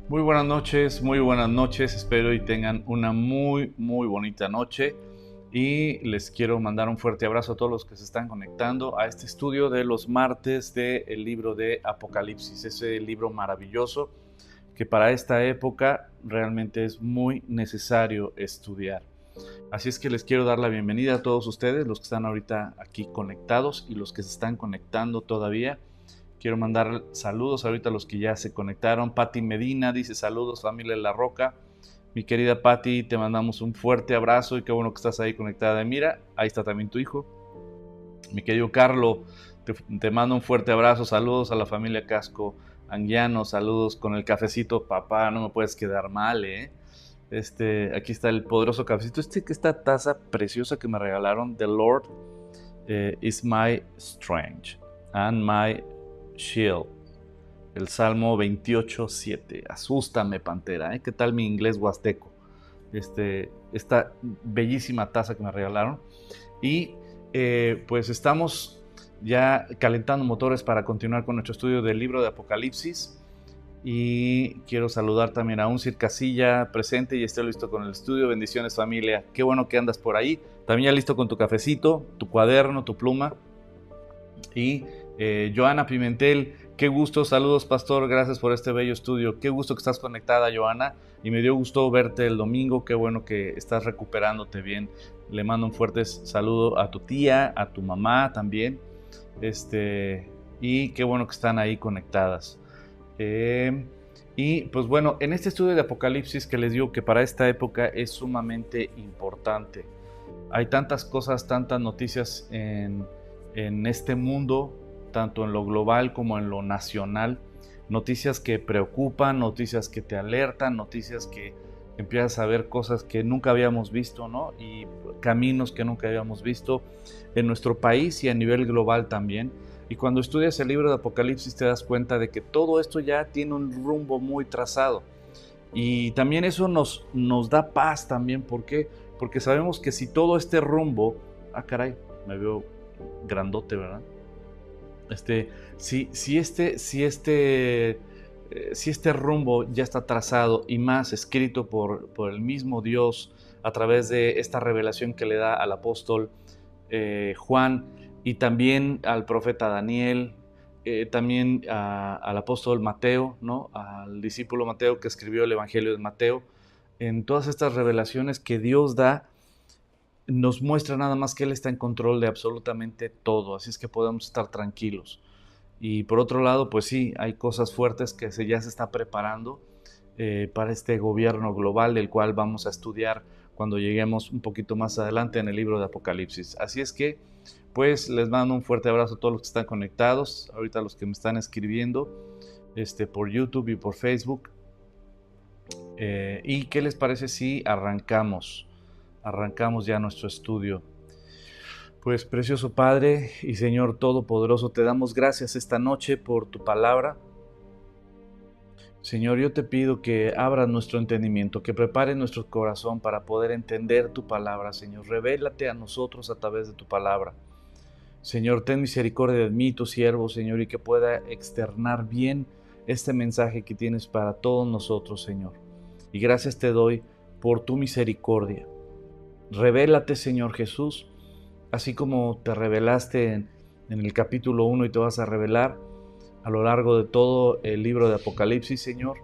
Muy buenas noches, espero y tengan una muy bonita noche y les quiero mandar un fuerte abrazo a todos los que se están conectando a este estudio de los martes del libro de Apocalipsis, ese libro maravilloso que para esta época realmente es muy necesario estudiar. Así es que les quiero dar la bienvenida a todos ustedes, los que están ahorita aquí conectados y los que se están conectando todavía. Quiero mandar saludos ahorita a los que ya se conectaron. Pati Medina dice saludos, familia La Roca. Mi querida Pati, te mandamos un fuerte abrazo y qué bueno que estás ahí conectada. Mira, ahí está también tu hijo. Mi querido Carlo, te mando un fuerte abrazo. Saludos a la familia Casco Anguiano. Saludos con el cafecito, papá. No me puedes quedar mal, ¿eh? Aquí está el poderoso cafecito. Esta taza preciosa que me regalaron. The Lord is my strength and my shield. El Salmo 28:7. Asústame, pantera, ¿eh? ¿Qué tal mi inglés huasteco? Esta bellísima taza que me regalaron. Y pues estamos ya calentando motores para continuar con nuestro estudio del libro de Apocalipsis. Y quiero saludar también a Uncir Casilla presente y esté listo con el estudio. Bendiciones, familia. Qué bueno que andas por ahí. También ya listo con tu cafecito, tu cuaderno, tu pluma. Y Joana Pimentel, qué gusto, saludos pastor, gracias por este bello estudio, qué gusto que estás conectada, Joana, y me dio gusto verte el domingo, qué bueno que estás recuperándote bien. Le mando un fuerte saludo a tu tía, a tu mamá también, y qué bueno que están ahí conectadas. Y pues bueno, en este estudio de Apocalipsis que les digo que para esta época es sumamente importante. Hay tantas cosas, tantas noticias en este mundo, tanto en lo global como en lo nacional, noticias que preocupan, noticias que te alertan, noticias que empiezas a ver cosas que nunca habíamos visto, ¿no? Y caminos que nunca habíamos visto en nuestro país y a nivel global también. Y cuando estudias el libro de Apocalipsis te das cuenta de que todo esto ya tiene un rumbo muy trazado. Y también eso nos da paz también. ¿Por qué? Porque sabemos que si todo este rumbo... Ah, caray, me veo grandote, ¿verdad? Si este rumbo ya está trazado y más escrito por el mismo Dios a través de esta revelación que le da al apóstol Juan y también al profeta Daniel, también al apóstol Mateo, ¿no? Al discípulo Mateo que escribió el Evangelio de Mateo, en todas estas revelaciones que Dios da, nos muestra nada más que Él está en control de absolutamente todo, así es que podemos estar tranquilos. Y por otro lado, pues sí, hay cosas fuertes que ya se está preparando para este gobierno global, del cual vamos a estudiar cuando lleguemos un poquito más adelante en el libro de Apocalipsis. Así es que, pues les mando un fuerte abrazo a todos los que están conectados, ahorita los que me están escribiendo por YouTube y por Facebook. ¿Y qué les parece si arrancamos ya nuestro estudio? Pues precioso Padre y Señor Todopoderoso, te damos gracias esta noche por tu palabra. Señor, yo te pido que abras nuestro entendimiento, que prepares nuestro corazón para poder entender tu palabra, Señor. Revélate a nosotros a través de tu palabra. Señor, ten misericordia de mí, tu siervo, Señor, y que pueda externar bien este mensaje que tienes para todos nosotros, Señor. Y gracias te doy por tu misericordia. Revélate, Señor Jesús, así como te revelaste en el capítulo 1 y te vas a revelar a lo largo de todo el libro de Apocalipsis, Señor.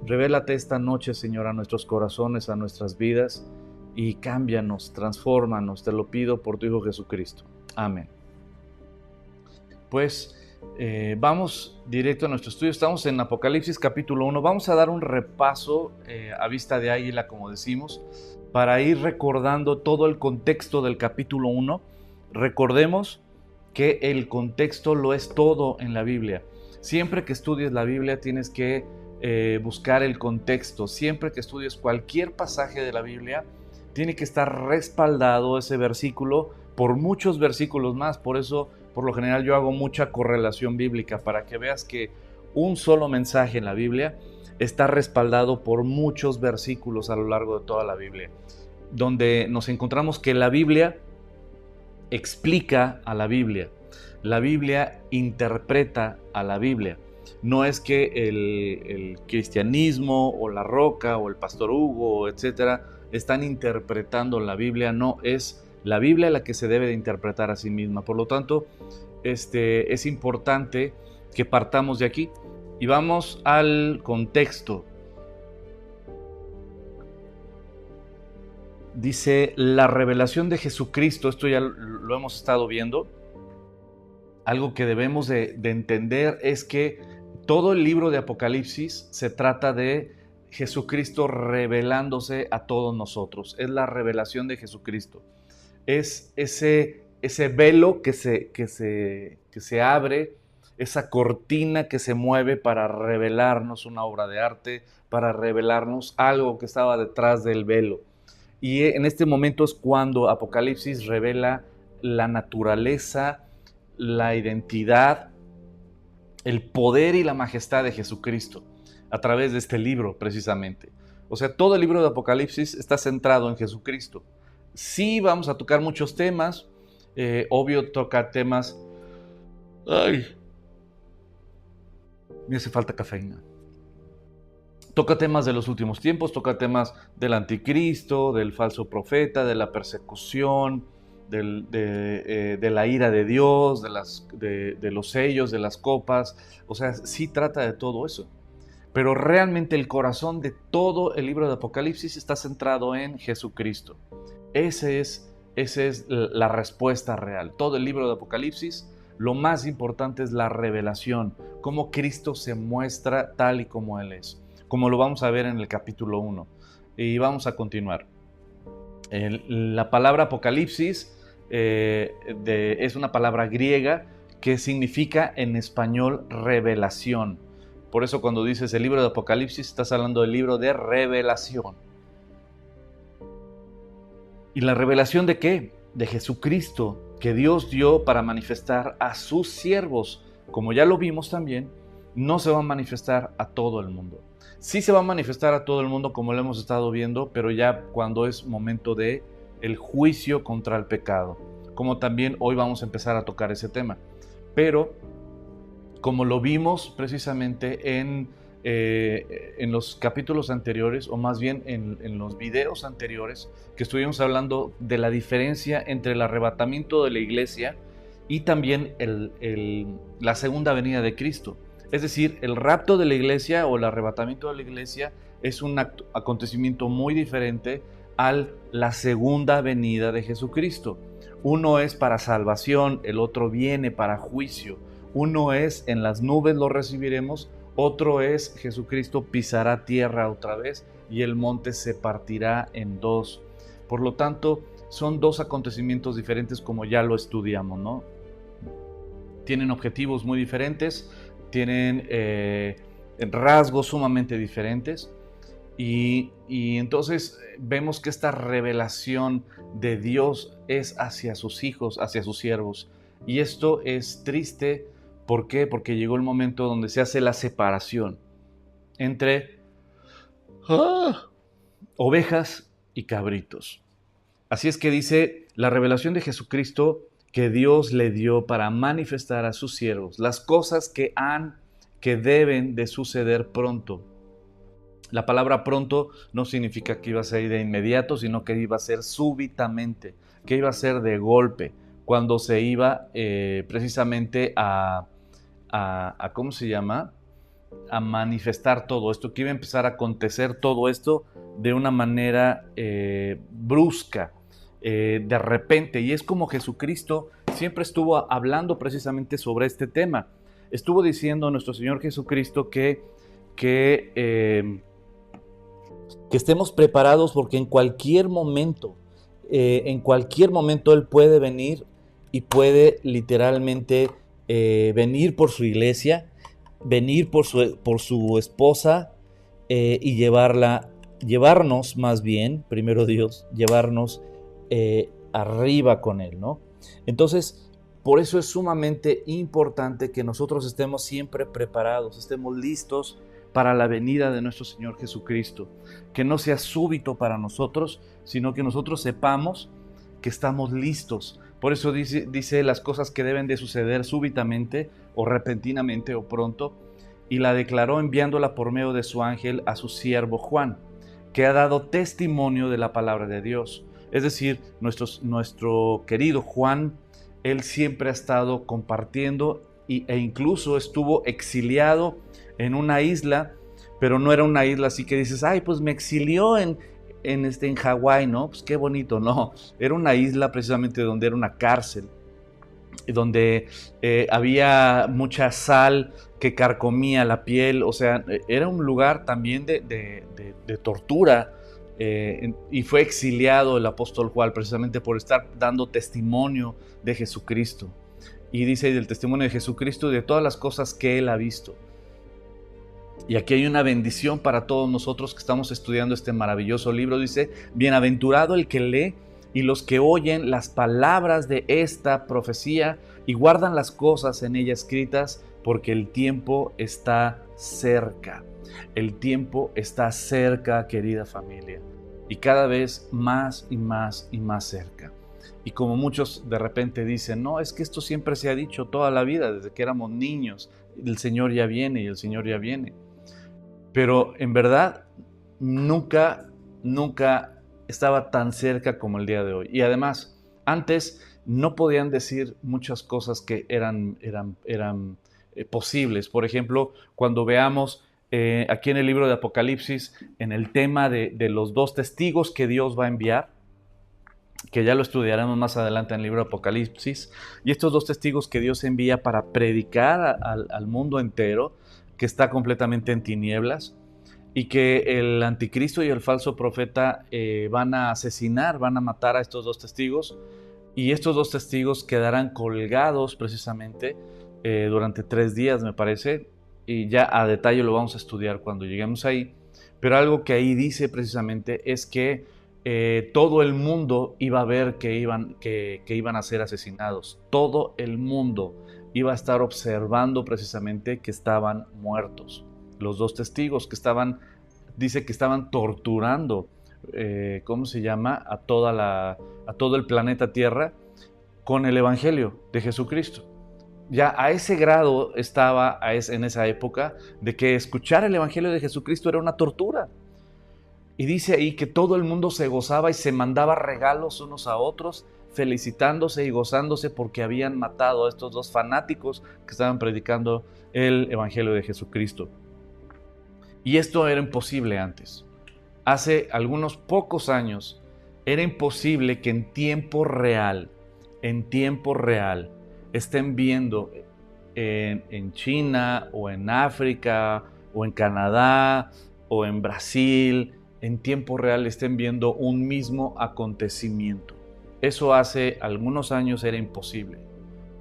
Revélate esta noche, Señor, a nuestros corazones, a nuestras vidas, y cámbianos, transfórmanos, te lo pido por tu Hijo Jesucristo. Amén. Pues vamos directo a nuestro estudio. Estamos en Apocalipsis capítulo 1. Vamos a dar un repaso a vista de águila, como decimos, para ir recordando todo el contexto del capítulo 1. Recordemos que el contexto lo es todo en la Biblia. Siempre que estudies la Biblia tienes que buscar el contexto. Siempre que estudies cualquier pasaje de la Biblia, tiene que estar respaldado ese versículo por muchos versículos más. Por eso, por lo general, yo hago mucha correlación bíblica para que veas que un solo mensaje en la Biblia está respaldado por muchos versículos a lo largo de toda la Biblia, donde nos encontramos que la Biblia explica a la Biblia interpreta a la Biblia. No es que el cristianismo o la Roca o el Pastor Hugo, etcétera, están interpretando la Biblia. No, es la Biblia la que se debe de interpretar a sí misma. Por lo tanto, es importante que partamos de aquí y vamos al contexto. Dice la revelación de Jesucristo. Esto ya lo hemos estado viendo. Algo que debemos de entender es que todo el libro de Apocalipsis se trata de Jesucristo revelándose a todos nosotros. Es la revelación de Jesucristo. Es ese velo que se abre, esa cortina que se mueve para revelarnos una obra de arte, para revelarnos algo que estaba detrás del velo. Y en este momento es cuando Apocalipsis revela la naturaleza, la identidad, el poder y la majestad de Jesucristo a través de este libro precisamente. O sea, todo el libro de Apocalipsis está centrado en Jesucristo. Sí vamos a tocar muchos temas, obvio toca temas... ¡Ay! Me hace falta cafeína. Toca temas de los últimos tiempos, toca temas del anticristo, del falso profeta, de la persecución, de la ira de Dios, de los sellos, de las copas. O sea, sí trata de todo eso. Pero realmente el corazón de todo el libro de Apocalipsis está centrado en Jesucristo. Esa es la respuesta real. Todo el libro de Apocalipsis, lo más importante es la revelación, cómo Cristo se muestra tal y como Él es, como lo vamos a ver en el capítulo 1. Y vamos a continuar. La palabra Apocalipsis es una palabra griega que significa en español revelación. Por eso cuando dices el libro de Apocalipsis, estás hablando del libro de revelación. ¿Y la revelación de qué? De Jesucristo, que Dios dio para manifestar a sus siervos. Como ya lo vimos también, no se va a manifestar a todo el mundo. Sí se va a manifestar a todo el mundo como lo hemos estado viendo, pero ya cuando es momento de el juicio contra el pecado. Como también hoy vamos a empezar a tocar ese tema. Pero como lo vimos precisamente en los capítulos anteriores, o más bien en los videos anteriores, que estuvimos hablando de la diferencia entre el arrebatamiento de la iglesia y también la segunda venida de Cristo. Es decir, el rapto de la iglesia o el arrebatamiento de la iglesia es un acontecimiento muy diferente a la segunda venida de Jesucristo. Uno es para salvación, el otro viene para juicio. Uno es en las nubes lo recibiremos, otro es Jesucristo pisará tierra otra vez y el monte se partirá en dos. Por lo tanto, son dos acontecimientos diferentes como ya lo estudiamos, ¿no? Tienen objetivos muy diferentes, tienen rasgos sumamente diferentes y entonces vemos que esta revelación de Dios es hacia sus hijos, hacia sus siervos. Y esto es triste. ¿Por qué? Porque llegó el momento donde se hace la separación entre ovejas y cabritos. Así es que dice la revelación de Jesucristo que Dios le dio para manifestar a sus siervos las cosas que deben de suceder pronto. La palabra pronto no significa que iba a ser de inmediato, sino que iba a ser súbitamente, que iba a ser de golpe, cuando se iba precisamente a ¿cómo se llama? A manifestar todo esto, que iba a empezar a acontecer todo esto de una manera brusca, de repente. Y es como Jesucristo siempre estuvo hablando precisamente sobre este tema. Estuvo diciendo nuestro Señor Jesucristo que estemos preparados porque en cualquier momento Él puede venir y puede literalmente venir por su iglesia, venir por su esposa y llevarnos más bien, primero Dios, llevarnos arriba con Él, ¿no? Entonces, por eso es sumamente importante que nosotros estemos siempre preparados, estemos listos para la venida de nuestro Señor Jesucristo, que no sea súbito para nosotros, sino que nosotros sepamos que estamos listos. Por eso dice las cosas que deben de suceder súbitamente o repentinamente o pronto, y la declaró enviándola por medio de su ángel a su siervo Juan, que ha dado testimonio de la palabra de Dios. Es decir, nuestro querido Juan, él siempre ha estado compartiendo e incluso estuvo exiliado en una isla, pero no era una isla así que dices, ay, pues me exilió en Hawái, ¿no? Pues qué bonito, no. Era una isla precisamente donde era una cárcel, donde había mucha sal que carcomía la piel, o sea, era un lugar también de tortura, y fue exiliado el apóstol Juan precisamente por estar dando testimonio de Jesucristo. Y dice del testimonio de Jesucristo y de todas las cosas que él ha visto. Y aquí hay una bendición para todos nosotros que estamos estudiando este maravilloso libro. Dice, bienaventurado el que lee y los que oyen las palabras de esta profecía y guardan las cosas en ella escritas, porque el tiempo está cerca. El tiempo está cerca, querida familia, y cada vez más y más y más cerca. Y como muchos de repente dicen, no, es que esto siempre se ha dicho toda la vida, desde que éramos niños, el Señor ya viene y el Señor ya viene. Pero en verdad, nunca estaba tan cerca como el día de hoy. Y además, antes no podían decir muchas cosas que eran posibles. Por ejemplo, cuando veamos aquí en el libro de Apocalipsis, en el tema de los dos testigos que Dios va a enviar, que ya lo estudiaremos más adelante en el libro de Apocalipsis, y estos dos testigos que Dios envía para predicar al mundo entero, que está completamente en tinieblas, y que el anticristo y el falso profeta van a asesinar, van a matar a estos dos testigos, y estos dos testigos quedarán colgados precisamente durante 3 días, me parece, y ya a detalle lo vamos a estudiar cuando lleguemos ahí. Pero algo que ahí dice precisamente es que todo el mundo iba a ver que iban a ser asesinados. Todo el mundo iba a estar observando precisamente que estaban muertos. Los dos testigos dice que estaban torturando, ¿cómo se llama? A todo el planeta Tierra con el Evangelio de Jesucristo. Ya a ese grado estaba en esa época de que escuchar el Evangelio de Jesucristo era una tortura. Y dice ahí que todo el mundo se gozaba y se mandaba regalos unos a otros, felicitándose y gozándose porque habían matado a estos dos fanáticos que estaban predicando el Evangelio de Jesucristo. Y esto era imposible antes. Hace algunos pocos años era imposible que en tiempo real, estén viendo en China o en África o en Canadá o en Brasil, en tiempo real estén viendo un mismo acontecimiento. Eso hace algunos años era imposible.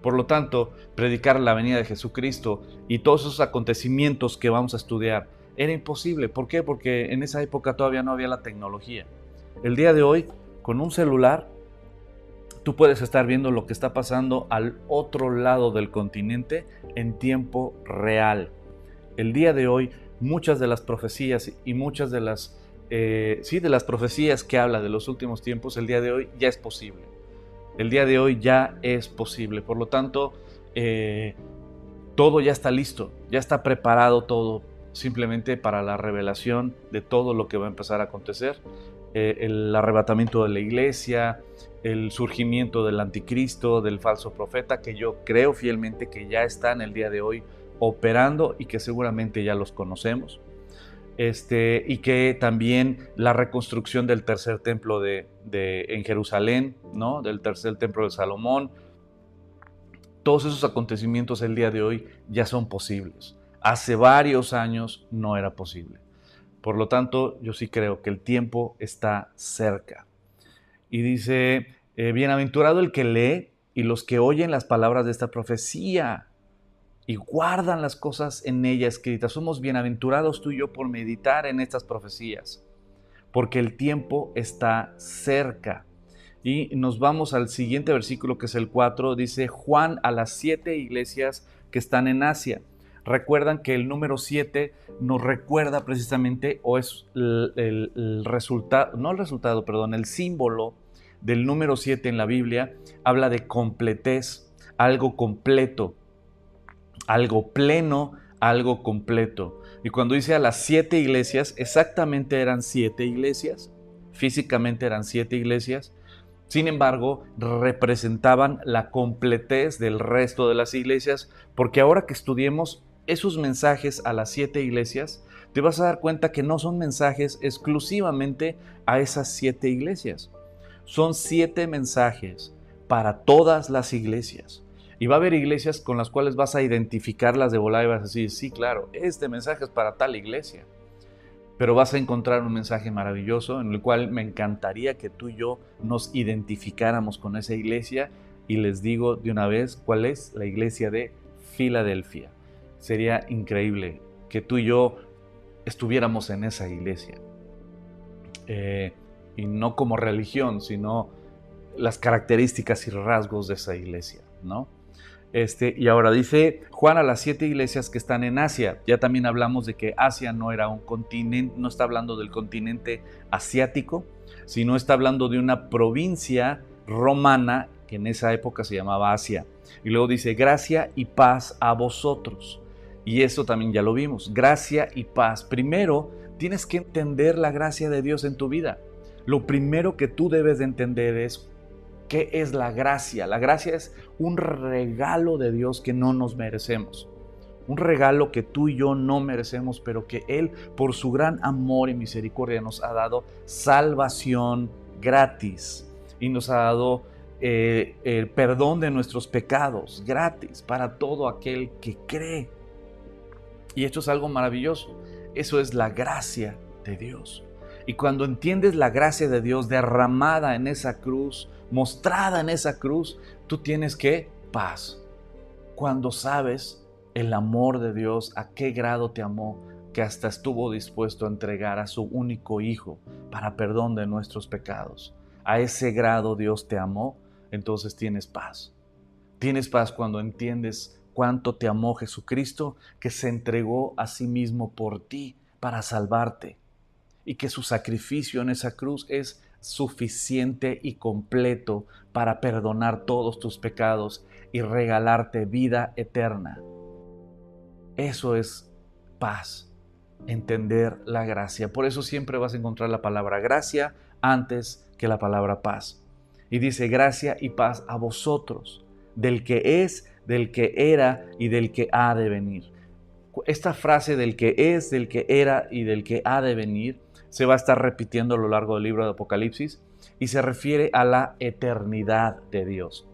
Por lo tanto, predicar la venida de Jesucristo y todos esos acontecimientos que vamos a estudiar era imposible. ¿Por qué? Porque en esa época todavía no había la tecnología. El día de hoy, con un celular, tú puedes estar viendo lo que está pasando al otro lado del continente en tiempo real. El día de hoy, muchas de las profecías y muchas de las profecías que habla de los últimos tiempos, el día de hoy ya es posible. El día de hoy ya es posible. Por lo tanto, todo ya está listo, ya está preparado todo simplemente para la revelación de todo lo que va a empezar a acontecer. El arrebatamiento de la iglesia, el surgimiento del anticristo, del falso profeta, que yo creo fielmente que ya están el día de hoy operando y que seguramente ya los conocemos. Y que también la reconstrucción del tercer templo en Jerusalén, ¿no? Del tercer templo de Salomón. Todos esos acontecimientos el día de hoy ya son posibles. Hace varios años no era posible. Por lo tanto, yo sí creo que el tiempo está cerca. Y dice, bienaventurado el que lee y los que oyen las palabras de esta profecía y guardan las cosas en ella escritas. Somos bienaventurados tú y yo por meditar en estas profecías, porque el tiempo está cerca. Y nos vamos al siguiente versículo, que es el 4, dice, Juan a las 7 iglesias que están en Asia. Recuerdan que el número 7 nos recuerda precisamente, o es el símbolo del número 7 en la Biblia, habla de completez, algo completo, algo pleno, algo completo. Y cuando dice a las 7 iglesias, exactamente eran 7 iglesias, físicamente eran 7 iglesias. Sin embargo, representaban la completez del resto de las iglesias, porque ahora que estudiemos esos mensajes a las 7 iglesias, te vas a dar cuenta que no son mensajes exclusivamente a esas 7 iglesias. Son 7 mensajes para todas las iglesias. Y va a haber iglesias con las cuales vas a identificarlas de volada y vas a decir, sí, claro, este mensaje es para tal iglesia. Pero vas a encontrar un mensaje maravilloso en el cual me encantaría que tú y yo nos identificáramos con esa iglesia, y les digo de una vez cuál es: la iglesia de Filadelfia. Sería increíble que tú y yo estuviéramos en esa iglesia. Y no como religión, sino las características y rasgos de esa iglesia, ¿no? Y ahora dice Juan a las 7 iglesias que están en Asia. Ya también hablamos de que Asia no era un continente, no está hablando del continente asiático, sino está hablando de una provincia romana que en esa época se llamaba Asia. Y luego dice gracia y paz a vosotros. Y eso también ya lo vimos, gracia y paz. Primero, tienes que entender la gracia de Dios en tu vida. Lo primero que tú debes de entender es ¿qué es la gracia? La gracia es un regalo de Dios que no nos merecemos. Un regalo que tú y yo no merecemos, pero que Él, por su gran amor y misericordia, nos ha dado salvación gratis. Y nos ha dado el perdón de nuestros pecados gratis para todo aquel que cree. Y esto es algo maravilloso. Eso es la gracia de Dios. Y cuando entiendes la gracia de Dios derramada en esa cruz, mostrada en esa cruz, tú tienes ¿qué? Paz. Cuando sabes el amor de Dios, a qué grado te amó, que hasta estuvo dispuesto a entregar a su único Hijo para perdón de nuestros pecados. A ese grado Dios te amó, entonces tienes paz. Tienes paz cuando entiendes cuánto te amó Jesucristo, que se entregó a sí mismo por ti para salvarte. Y que su sacrificio en esa cruz es suficiente y completo para perdonar todos tus pecados y regalarte vida eterna. Eso es paz, entender la gracia. Por eso siempre vas a encontrar la palabra gracia antes que la palabra paz. Y dice gracia y paz a vosotros, del que es, del que era y del que ha de venir. Esta frase del que es, del que era y del que ha de venir se va a estar repitiendo a lo largo del libro de Apocalipsis y se refiere a la eternidad de Dios.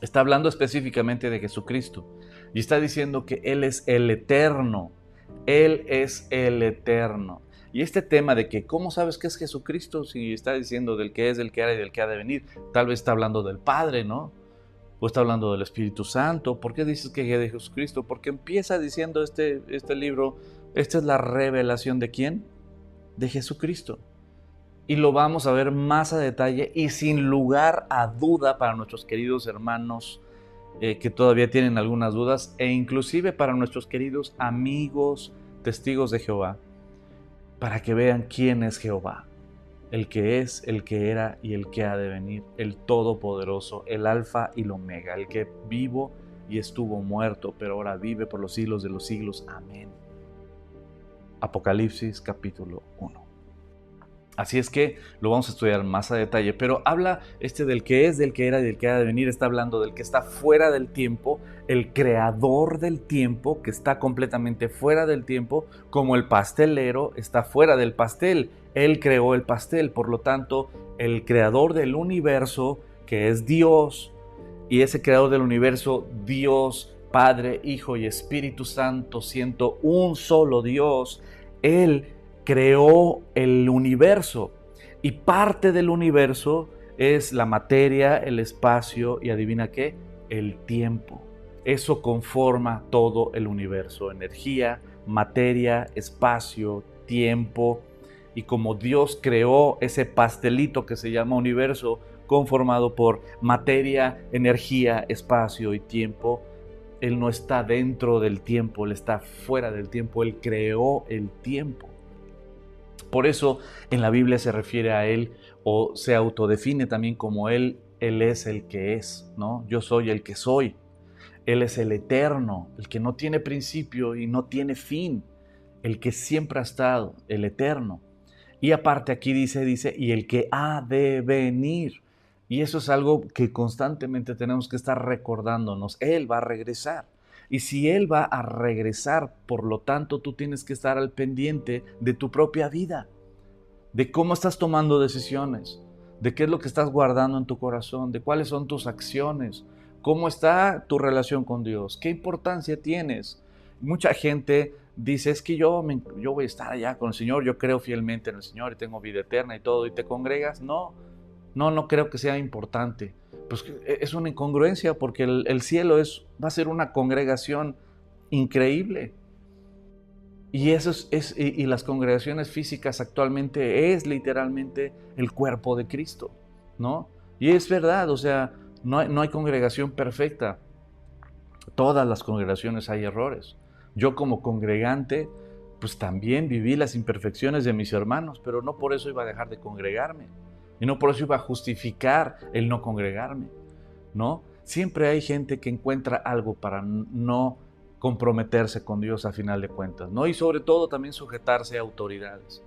Está hablando específicamente de Jesucristo y está diciendo que Él es el eterno. Él es el eterno. Y este tema de que ¿cómo sabes que es Jesucristo? Si está diciendo del que es, del que era y del que ha de venir, tal vez está hablando del Padre, ¿no? O está hablando del Espíritu Santo. ¿Por qué dices que es de Jesucristo? Porque empieza diciendo este libro, esta es la revelación ¿de quién? De Jesucristo. Y lo vamos a ver más a detalle y sin lugar a duda para nuestros queridos hermanos que todavía tienen algunas dudas, e inclusive para nuestros queridos amigos testigos de Jehová, para que vean quién es Jehová, el que es, el que era y el que ha de venir, el Todopoderoso, el Alfa y el Omega, el que vivo y estuvo muerto, pero ahora vive por los siglos de los siglos. Amén. Apocalipsis capítulo 1. Así es que lo vamos a estudiar más a detalle, pero habla del que es, del que era y del que ha de venir. Está hablando del que está fuera del tiempo, el creador del tiempo, que está completamente fuera del tiempo, como el pastelero está fuera del pastel. Él creó el pastel, por lo tanto, el creador del universo, que es Dios, y ese creador del universo, Dios, Padre, Hijo y Espíritu Santo, siendo un solo Dios, Él creó el universo, y parte del universo es la materia, el espacio y adivina qué, el tiempo. Eso conforma todo el universo: energía, materia, espacio, tiempo. Y como Dios creó ese pastelito que se llama universo, conformado por materia, energía, espacio y tiempo, Él no está dentro del tiempo, Él está fuera del tiempo. Él creó el tiempo. Por eso en la Biblia se refiere a Él, o se autodefine también como Él es el que es, ¿no? Yo soy el que soy. Él es el eterno, el que no tiene principio y no tiene fin, el que siempre ha estado, el eterno. Y aparte aquí dice, y el que ha de venir. Y eso es algo que constantemente tenemos que estar recordándonos. Él va a regresar. Y si Él va a regresar, por lo tanto, tú tienes que estar al pendiente de tu propia vida, de cómo estás tomando decisiones, de qué es lo que estás guardando en tu corazón, de cuáles son tus acciones, cómo está tu relación con Dios, qué importancia tienes. Mucha gente dice, es que yo voy a estar allá con el Señor, yo creo fielmente en el Señor y tengo vida eterna y todo, y te congregas. No creo que sea importante. Pues es una incongruencia, porque el cielo va a ser una congregación increíble. Y y las congregaciones físicas actualmente es literalmente el cuerpo de Cristo, ¿no? Y es verdad, o sea, no hay congregación perfecta. Todas las congregaciones hay errores. Yo como congregante, pues también viví las imperfecciones de mis hermanos, pero no por eso iba a dejar de congregarme. Y no por eso iba a justificar el no congregarme, ¿no? Siempre hay gente que encuentra algo para no comprometerse con Dios a final de cuentas, ¿no? Y sobre todo también sujetarse a autoridades.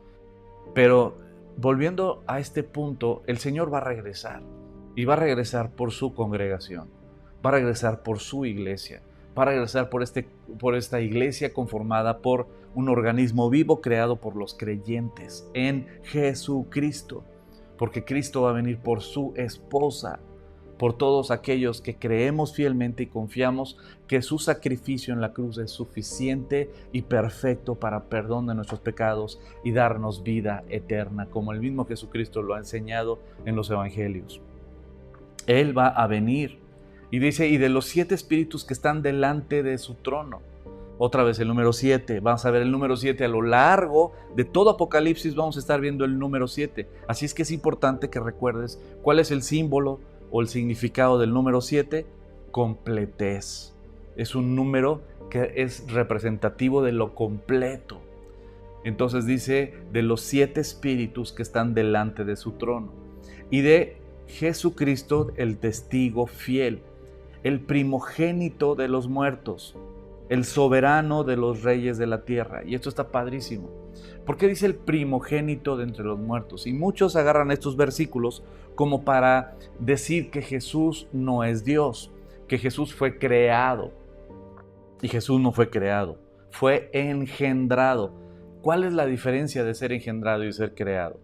Pero volviendo a este punto, el Señor va a regresar, y va a regresar por su congregación, va a regresar por su iglesia, va a regresar por esta iglesia conformada por un organismo vivo creado por los creyentes en Jesucristo, porque Cristo va a venir por su esposa, por todos aquellos que creemos fielmente y confiamos que su sacrificio en la cruz es suficiente y perfecto para perdón de nuestros pecados y darnos vida eterna, como el mismo Jesucristo lo ha enseñado en los evangelios. Él va a venir, y dice, y de los 7 espíritus que están delante de su trono. Otra vez el número 7, vamos a ver el número 7 a lo largo de todo Apocalipsis, vamos a estar viendo el número 7. Así es que es importante que recuerdes cuál es el símbolo o el significado del número 7, completez. Es un número que es representativo de lo completo. Entonces dice, de los 7 espíritus que están delante de su trono, y de Jesucristo, el testigo fiel, el primogénito de los muertos, el soberano de los reyes de la tierra. Y esto está padrísimo. ¿Por qué dice el primogénito de entre los muertos? Y muchos agarran estos versículos como para decir que Jesús no es Dios, que Jesús fue creado. Y Jesús no fue creado, fue engendrado. ¿Cuál es la diferencia de ser engendrado y ser creado?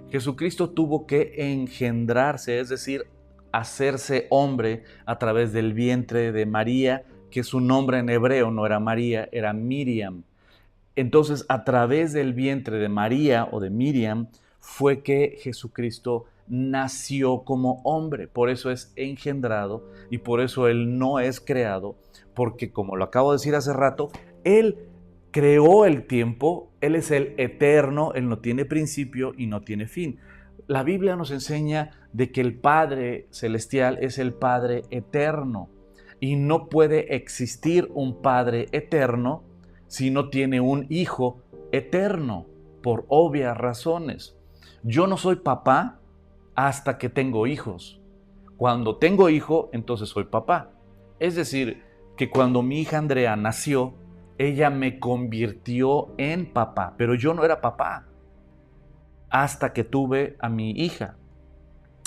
Jesucristo tuvo que engendrarse, es decir, hacerse hombre a través del vientre de María, que su nombre en hebreo no era María, era Miriam. Entonces, a través del vientre de María o de Miriam fue que Jesucristo nació como hombre. Por eso es engendrado y por eso Él no es creado, porque como lo acabo de decir hace rato, Él creó el tiempo, Él es el eterno, Él no tiene principio y no tiene fin. La Biblia nos enseña de que el Padre Celestial es el Padre eterno y no puede existir un Padre eterno si no tiene un Hijo eterno, por obvias razones. Yo no soy papá hasta que tengo hijos. Cuando tengo hijo, entonces soy papá. Es decir, que cuando mi hija Andrea nació, ella me convirtió en papá, pero yo no era papá hasta que tuve a mi hija.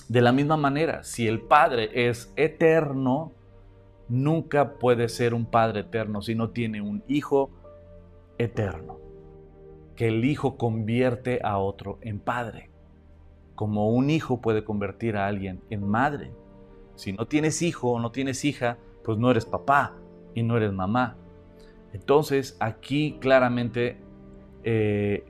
De la misma manera, si el Padre es eterno, nunca puede ser un Padre eterno si no tiene un Hijo eterno, que el Hijo convierte a otro en Padre, como un hijo puede convertir a alguien en madre. Si no tienes hijo o no tienes hija, pues no eres papá y no eres mamá. Entonces aquí claramente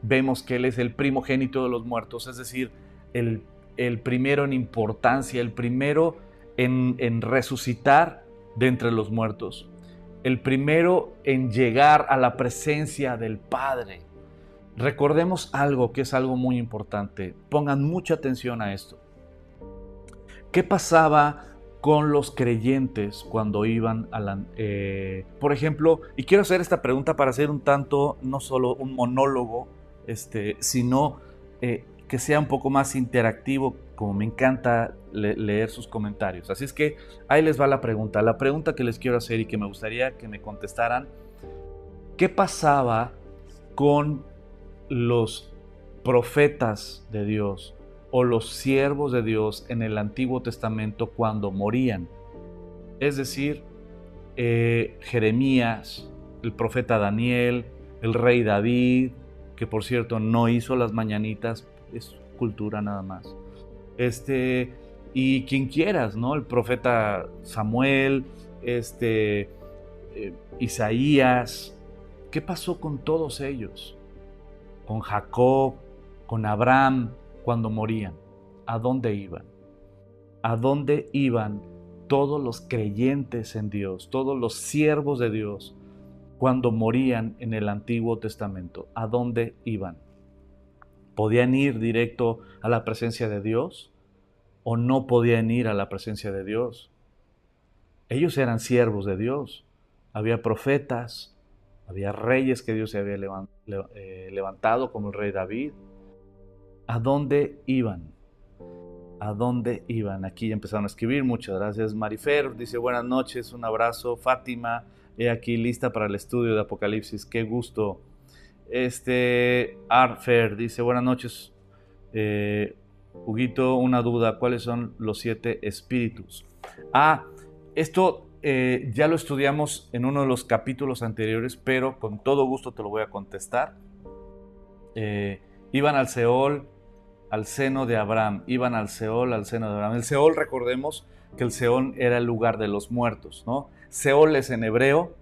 vemos que Él es el primogénito de los muertos, es decir, el primero en importancia, el primero en resucitar de entre los muertos, el primero en llegar a la presencia del Padre. Recordemos algo que es algo muy importante, pongan mucha atención a esto. ¿Qué pasaba con los creyentes cuando iban a por ejemplo, y quiero hacer esta pregunta para hacer un tanto, no solo un monólogo, sino que sea un poco más interactivo como me encanta leer sus comentarios. Así es que ahí les va la pregunta. La pregunta que les quiero hacer y que me gustaría que me contestaran: ¿qué pasaba con los profetas de Dios o los siervos de Dios en el Antiguo Testamento cuando morían? Es decir, Jeremías, el profeta Daniel, el rey David, que por cierto no hizo las mañanitas, es cultura nada más. Y quien quieras, ¿no? El profeta Samuel, Isaías. ¿Qué pasó con todos ellos? Con Jacob, con Abraham, cuando morían. ¿A dónde iban? ¿A dónde iban todos los creyentes en Dios, todos los siervos de Dios, cuando morían en el Antiguo Testamento? ¿A dónde iban? ¿Podían ir directo a la presencia de Dios o no podían ir a la presencia de Dios? Ellos eran siervos de Dios. Había profetas, había reyes que Dios se había levantado, como el rey David. ¿A dónde iban? ¿A dónde iban? Aquí ya empezaron a escribir. Muchas gracias. Marifer dice: buenas noches, un abrazo. Fátima, he aquí lista para el estudio de Apocalipsis. Qué gusto. Arfer dice: buenas noches. Huguito, una duda. ¿Cuáles son los 7 espíritus? Esto ya lo estudiamos en uno de los capítulos anteriores, pero con todo gusto te lo voy a contestar. Iban al Seol, al seno de Abraham. Iban al Seol, al seno de Abraham. El Seol, recordemos que el Seol era el lugar de los muertos, ¿no? Seol es en hebreo,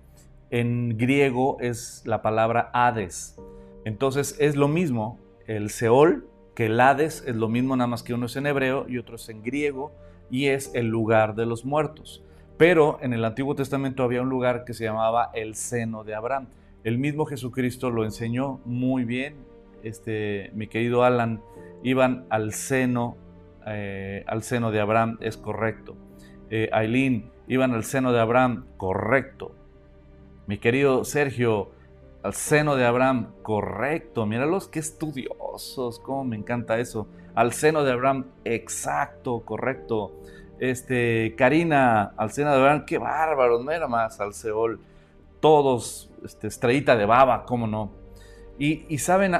en griego es la palabra Hades. Entonces es lo mismo, el Seol que el Hades es lo mismo, nada más que uno es en hebreo y otro es en griego, y es el lugar de los muertos. Pero en el Antiguo Testamento había un lugar que se llamaba el seno de Abraham. El mismo Jesucristo lo enseñó muy bien. Mi querido Alan, iban al seno de Abraham, es correcto. Aileen, iban al seno de Abraham, correcto. Mi querido Sergio, al seno de Abraham, correcto. Míralos, qué estudiosos, cómo me encanta eso. Al seno de Abraham, exacto, correcto. Karina, al seno de Abraham, qué bárbaro, no era más al Seol. Todos, estrellita de baba, cómo no. Y ¿saben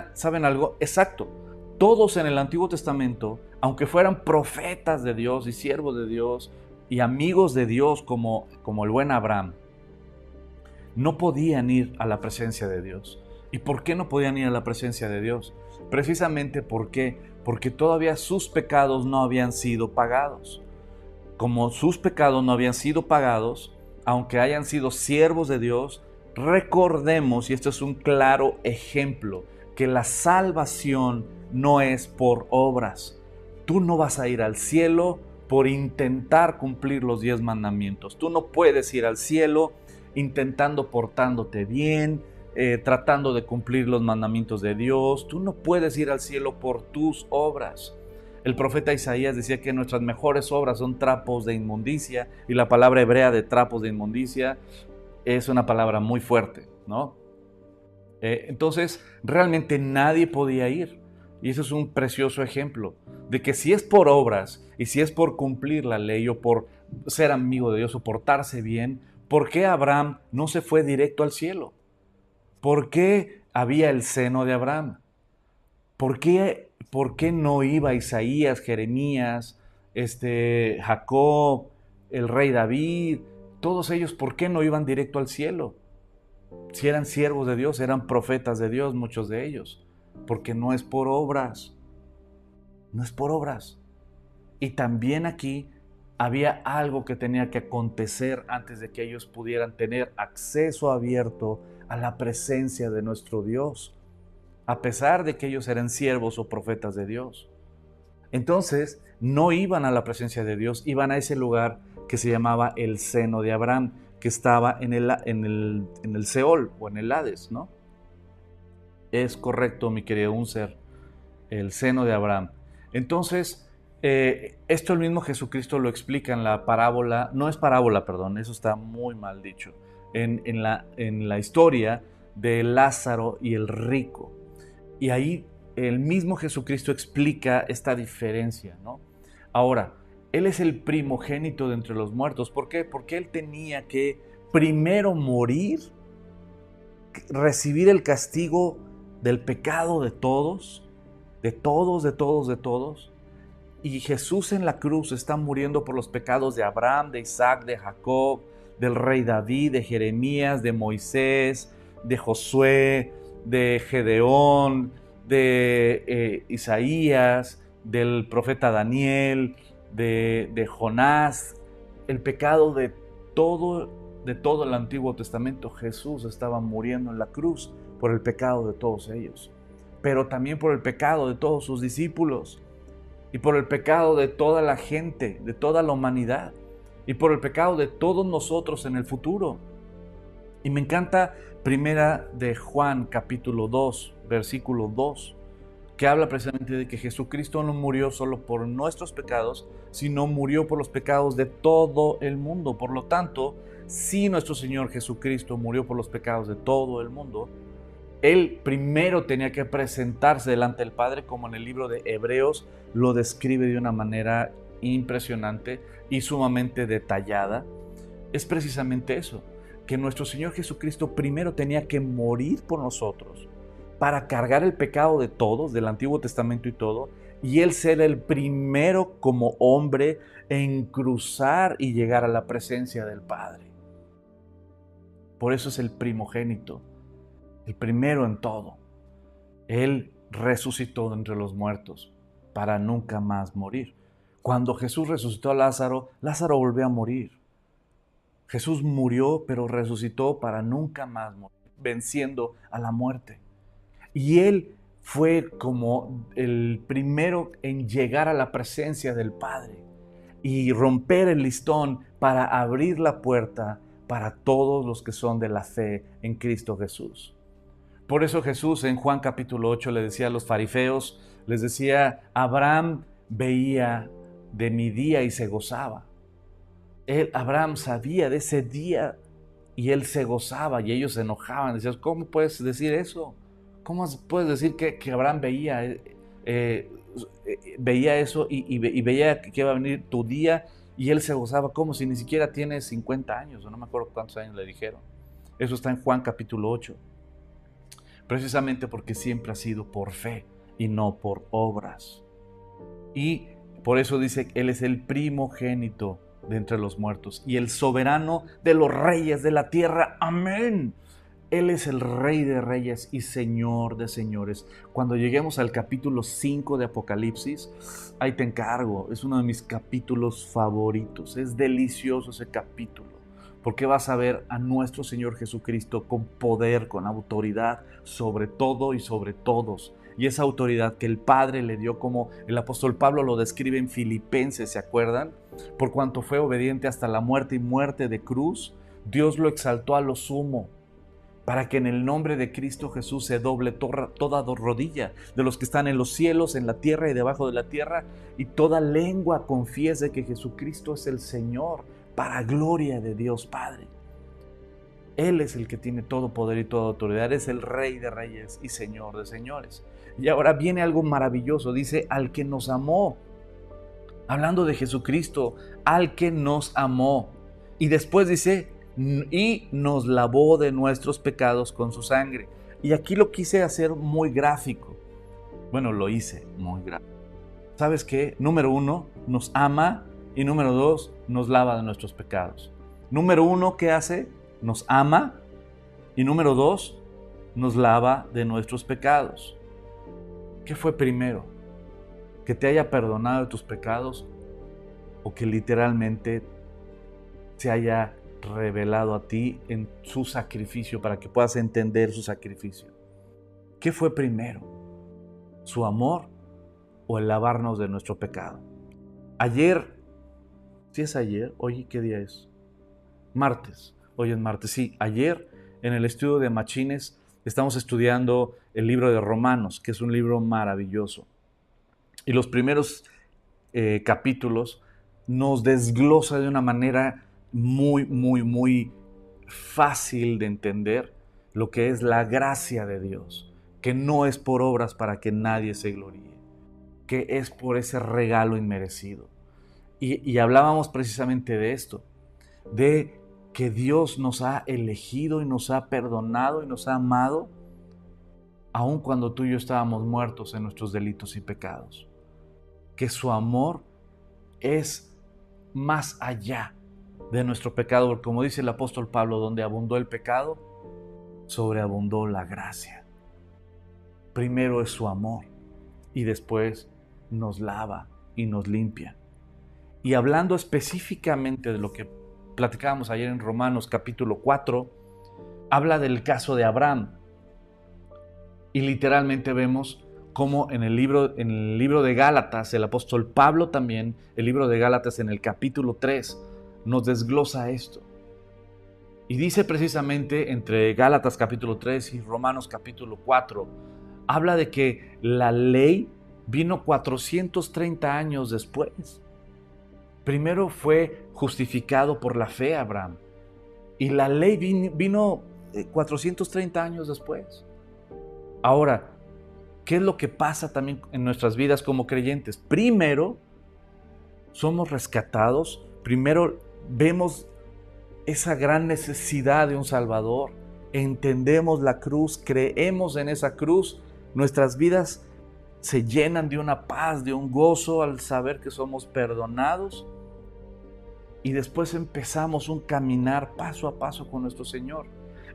algo? Exacto. Todos en el Antiguo Testamento, aunque fueran profetas de Dios y siervos de Dios y amigos de Dios como el buen Abraham, no podían ir a la presencia de Dios. ¿Y por qué no podían ir a la presencia de Dios? Precisamente porque todavía sus pecados no habían sido pagados. Como sus pecados no habían sido pagados, aunque hayan sido siervos de Dios, recordemos, y esto es un claro ejemplo, que la salvación no es por obras. Tú no vas a ir al cielo por intentar cumplir los 10 mandamientos. Tú no puedes ir al cielo intentando portándote bien, tratando de cumplir los mandamientos de Dios. Tú no puedes ir al cielo por tus obras. El profeta Isaías decía que nuestras mejores obras son trapos de inmundicia, y la palabra hebrea de trapos de inmundicia es una palabra muy fuerte, ¿no? Entonces, realmente nadie podía ir. Y eso es un precioso ejemplo de que si es por obras y si es por cumplir la ley o por ser amigo de Dios o portarse bien, ¿por qué Abraham no se fue directo al cielo? ¿Por qué había el seno de Abraham? ¿Por qué no iba Isaías, Jeremías, Jacob, el rey David? Todos ellos, ¿por qué no iban directo al cielo? Si eran siervos de Dios, eran profetas de Dios, muchos de ellos. Porque no es por obras. No es por obras. Y también aquí había algo que tenía que acontecer antes de que ellos pudieran tener acceso abierto a la presencia de nuestro Dios, a pesar de que ellos eran siervos o profetas de Dios. Entonces, no iban a la presencia de Dios, iban a ese lugar que se llamaba el seno de Abraham, que estaba en el Seol o en el Hades, ¿no? Es correcto, mi querido Unser, el seno de Abraham. Entonces, esto el mismo Jesucristo lo explica en la parábola, no es parábola, perdón, eso está muy mal dicho, en la historia de Lázaro y el rico. Y ahí el mismo Jesucristo explica esta diferencia, ¿no? Ahora, Él es el primogénito de entre los muertos. ¿Por qué? Porque Él tenía que primero morir, recibir el castigo del pecado de todos, de todos, de todos, de todos. Y Jesús en la cruz está muriendo por los pecados de Abraham, de Isaac, de Jacob, del rey David, de Jeremías, de Moisés, de Josué, de Gedeón, de Isaías, del profeta Daniel, de Jonás. El pecado de todo el Antiguo Testamento. Jesús estaba muriendo en la cruz por el pecado de todos ellos, pero también por el pecado de todos sus discípulos, y por el pecado de toda la gente, de toda la humanidad, y por el pecado de todos nosotros en el futuro. Y me encanta primera de Juan capítulo 2, versículo 2, que habla precisamente de que Jesucristo no murió solo por nuestros pecados, sino murió por los pecados de todo el mundo. Por lo tanto, si nuestro Señor Jesucristo murió por los pecados de todo el mundo, Él primero tenía que presentarse delante del Padre, como en el libro de Hebreos lo describe de una manera impresionante y sumamente detallada. Es precisamente eso, que nuestro Señor Jesucristo primero tenía que morir por nosotros para cargar el pecado de todos, del Antiguo Testamento y todo, y Él ser el primero como hombre en cruzar y llegar a la presencia del Padre. Por eso es el primogénito, el primero en todo. Él resucitó de entre los muertos para nunca más morir. Cuando Jesús resucitó a Lázaro, Lázaro volvió a morir. Jesús murió, pero resucitó para nunca más morir, venciendo a la muerte. Y Él fue como el primero en llegar a la presencia del Padre y romper el listón para abrir la puerta para todos los que son de la fe en Cristo Jesús. Por eso Jesús en Juan capítulo 8 le decía a los fariseos, les decía, Abraham veía de mi día y se gozaba. Abraham sabía de ese día y él se gozaba, y ellos se enojaban. Decían, ¿cómo puedes decir eso? ¿Cómo puedes decir que Abraham veía eso y veía que iba a venir tu día y él se gozaba? Como si ni siquiera tiene 50 años, o no me acuerdo cuántos años le dijeron. Eso está en Juan capítulo 8. Precisamente porque siempre ha sido por fe y no por obras. Y por eso dice que Él es el primogénito de entre los muertos y el soberano de los reyes de la tierra. Amén. Él es el Rey de reyes y Señor de señores. Cuando lleguemos al capítulo 5 de Apocalipsis, ahí te encargo, es uno de mis capítulos favoritos. Es delicioso ese capítulo, porque vas a ver a nuestro Señor Jesucristo con poder, con autoridad sobre todo y sobre todos. Y esa autoridad que el Padre le dio, como el apóstol Pablo lo describe en Filipenses, ¿se acuerdan? Por cuanto fue obediente hasta la muerte y muerte de cruz, Dios lo exaltó a lo sumo, para que en el nombre de Cristo Jesús se doble toda rodilla de los que están en los cielos, en la tierra y debajo de la tierra, y toda lengua confiese que Jesucristo es el Señor, para gloria de Dios Padre. Él es el que tiene todo poder y toda autoridad, es el Rey de reyes y Señor de señores. Y ahora viene algo maravilloso, dice, al que nos amó, hablando de Jesucristo, al que nos amó. Y después dice, y nos lavó de nuestros pecados con su sangre. Y aquí lo quise hacer muy gráfico. Bueno, lo hice muy gráfico. ¿Sabes qué? Número 1, nos ama, y número 2, nos lava de nuestros pecados. Número 1, ¿qué hace? Nos ama, y número 2, nos lava de nuestros pecados. ¿Qué fue primero? ¿Que te haya perdonado de tus pecados o que literalmente se haya revelado a ti en su sacrificio para que puedas entender su sacrificio? ¿Qué fue primero? ¿Su amor o el lavarnos de nuestro pecado? Ayer, ¿sí es ayer? ¿Hoy qué día es? Martes. Hoy es martes. Sí, ayer en el estudio de Machines estamos estudiando el libro de Romanos, que es un libro maravilloso. Y los primeros capítulos nos desglosa de una manera muy fácil de entender lo que es la gracia de Dios, que no es por obras para que nadie se gloríe, que es por ese regalo inmerecido. Y hablábamos precisamente de esto, de que Dios nos ha elegido y nos ha perdonado y nos ha amado, aun cuando tú y yo estábamos muertos en nuestros delitos y pecados. Que su amor es más allá de nuestro pecado, porque como dice el apóstol Pablo, donde abundó el pecado, sobreabundó la gracia. Primero es su amor y después nos lava y nos limpia. Y hablando específicamente de lo que platicábamos ayer en Romanos capítulo 4, habla del caso de Abraham. Y literalmente vemos cómo en el libro de Gálatas, el apóstol Pablo también, el libro de Gálatas en el capítulo 3, nos desglosa esto. Y dice precisamente entre Gálatas capítulo 3 y Romanos capítulo 4, habla de que la ley vino 430 años después. Primero fue justificado por la fe Abraham. Y la ley vino 430 años después. Ahora, ¿qué es lo que pasa también en nuestras vidas como creyentes? Primero, somos rescatados. Primero, vemos esa gran necesidad de un Salvador. Entendemos la cruz, creemos en esa cruz. Nuestras vidas se llenan de una paz, de un gozo al saber que somos perdonados. Y después empezamos un caminar paso a paso con nuestro Señor.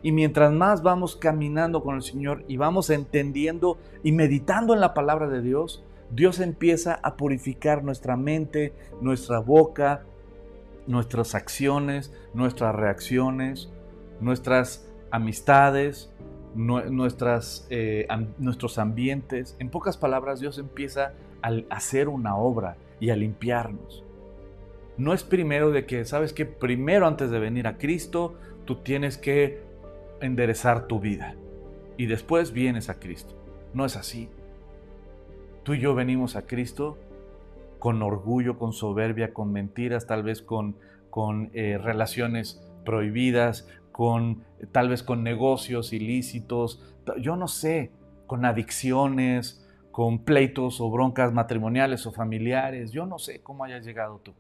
Y mientras más vamos caminando con el Señor y vamos entendiendo y meditando en la palabra de Dios, Dios empieza a purificar nuestra mente, nuestra boca, nuestras acciones, nuestras reacciones, nuestras amistades, nuestros ambientes. En pocas palabras, Dios empieza a hacer una obra y a limpiarnos. No es primero de que, ¿sabes qué? Primero antes de venir a Cristo, tú tienes que enderezar tu vida y después vienes a Cristo. No es así. Tú y yo venimos a Cristo con orgullo, con soberbia, con mentiras, tal vez con relaciones prohibidas, tal vez con negocios ilícitos, yo no sé, con adicciones, con pleitos o broncas matrimoniales o familiares. Yo no sé cómo hayas llegado tú.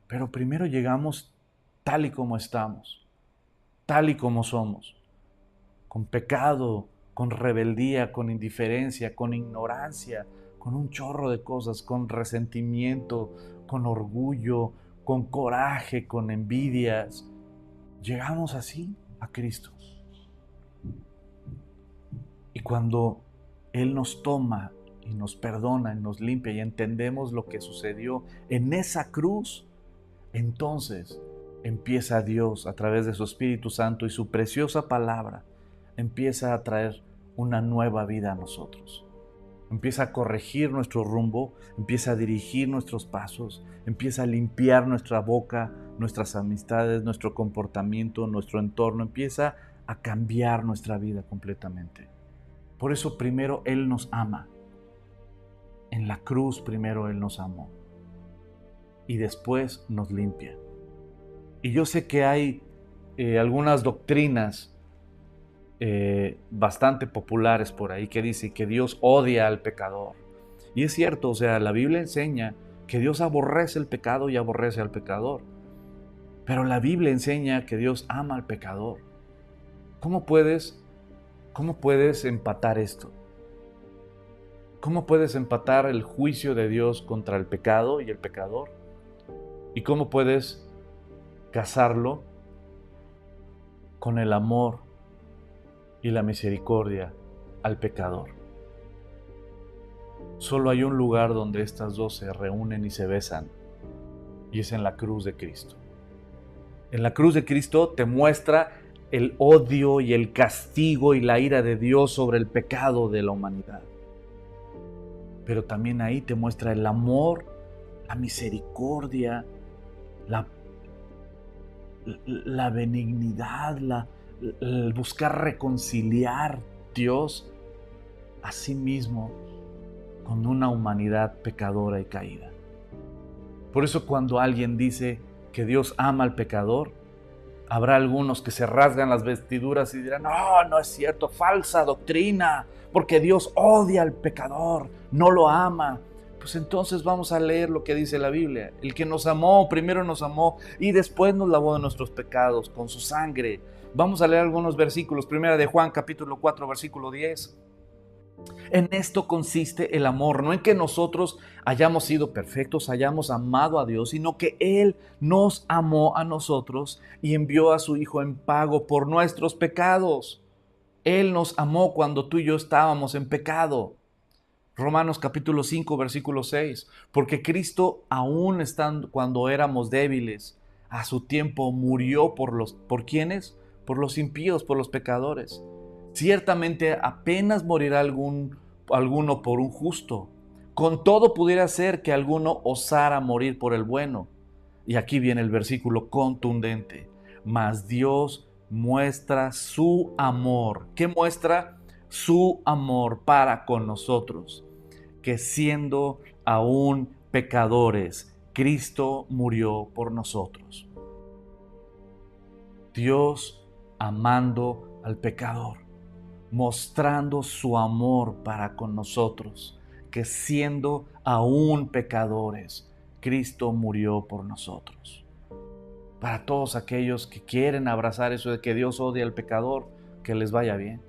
Pero primero llegamos tal y como estamos, tal y como somos, con pecado, con rebeldía, con indiferencia, con ignorancia, con un chorro de cosas, con resentimiento, con orgullo, con coraje, con envidias. Llegamos así a Cristo. Y cuando Él nos toma y nos perdona y nos limpia y entendemos lo que sucedió en esa cruz, entonces empieza Dios a través de su Espíritu Santo y su preciosa palabra, empieza a traer una nueva vida a nosotros. Empieza a corregir nuestro rumbo, empieza a dirigir nuestros pasos, empieza a limpiar nuestra boca, nuestras amistades, nuestro comportamiento, nuestro entorno, empieza a cambiar nuestra vida completamente. Por eso primero Él nos ama. En la cruz primero Él nos amó y después nos limpia. Y yo sé que hay algunas doctrinas bastante populares por ahí que dicen que Dios odia al pecador. Y es cierto, o sea, la Biblia enseña que Dios aborrece el pecado y aborrece al pecador. Pero la Biblia enseña que Dios ama al pecador. ¿Cómo puedes empatar esto? ¿Cómo puedes empatar el juicio de Dios contra el pecado y el pecador? ¿Y cómo puedes casarlo con el amor y la misericordia al pecador? Solo hay un lugar donde estas dos se reúnen y se besan, y es en la cruz de Cristo. En la cruz de Cristo te muestra el odio y el castigo y la ira de Dios sobre el pecado de la humanidad. Pero también ahí te muestra el amor, la misericordia, la benignidad, el buscar reconciliar Dios a sí mismo con una humanidad pecadora y caída. Por eso cuando alguien dice que Dios ama al pecador, habrá algunos que se rasgan las vestiduras y dirán: no, no es cierto, falsa doctrina, porque Dios odia al pecador, no lo ama. Pues entonces vamos a leer lo que dice la Biblia. El que nos amó, primero nos amó y después nos lavó de nuestros pecados con su sangre. Vamos a leer algunos versículos. Primera de Juan, capítulo 4, versículo 10. En esto consiste el amor, no en que nosotros hayamos sido perfectos, hayamos amado a Dios, sino que Él nos amó a nosotros y envió a su Hijo en pago por nuestros pecados. Él nos amó cuando tú y yo estábamos en pecado. Romanos capítulo 5, versículo 6. Porque Cristo, aún estando cuando éramos débiles, a su tiempo murió ¿por quiénes? Por los impíos, por los pecadores. Ciertamente apenas morirá alguno por un justo. Con todo pudiera ser que alguno osara morir por el bueno. Y aquí viene el versículo contundente. Mas Dios muestra su amor. ¿Qué muestra? Su amor para con nosotros. Que siendo aún pecadores, Cristo murió por nosotros. Dios amando al pecador, mostrando su amor para con nosotros, que siendo aún pecadores, Cristo murió por nosotros. Para todos aquellos que quieren abrazar eso de que Dios odia al pecador, que les vaya bien.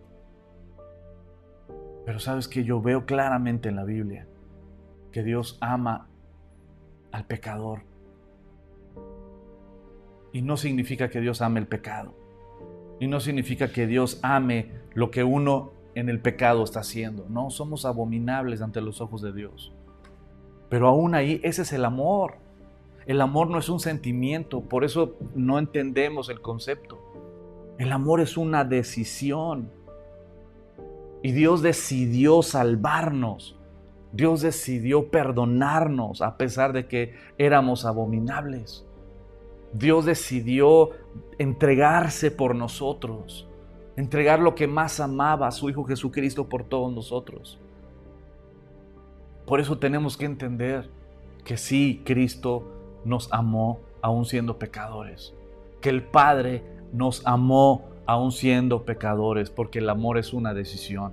Pero sabes que yo veo claramente en la Biblia que Dios ama al pecador. Y no significa que Dios ame el pecado. Y no significa que Dios ame lo que uno en el pecado está haciendo. No, somos abominables ante los ojos de Dios. Pero aún ahí, ese es el amor. El amor no es un sentimiento, por eso no entendemos el concepto. El amor es una decisión. Y Dios decidió salvarnos. Dios decidió perdonarnos a pesar de que éramos abominables. Dios decidió entregarse por nosotros, entregar lo que más amaba, a su Hijo Jesucristo, por todos nosotros. Por eso tenemos que entender que sí, Cristo nos amó aún siendo pecadores, que el Padre nos amó aún siendo pecadores, porque el amor es una decisión.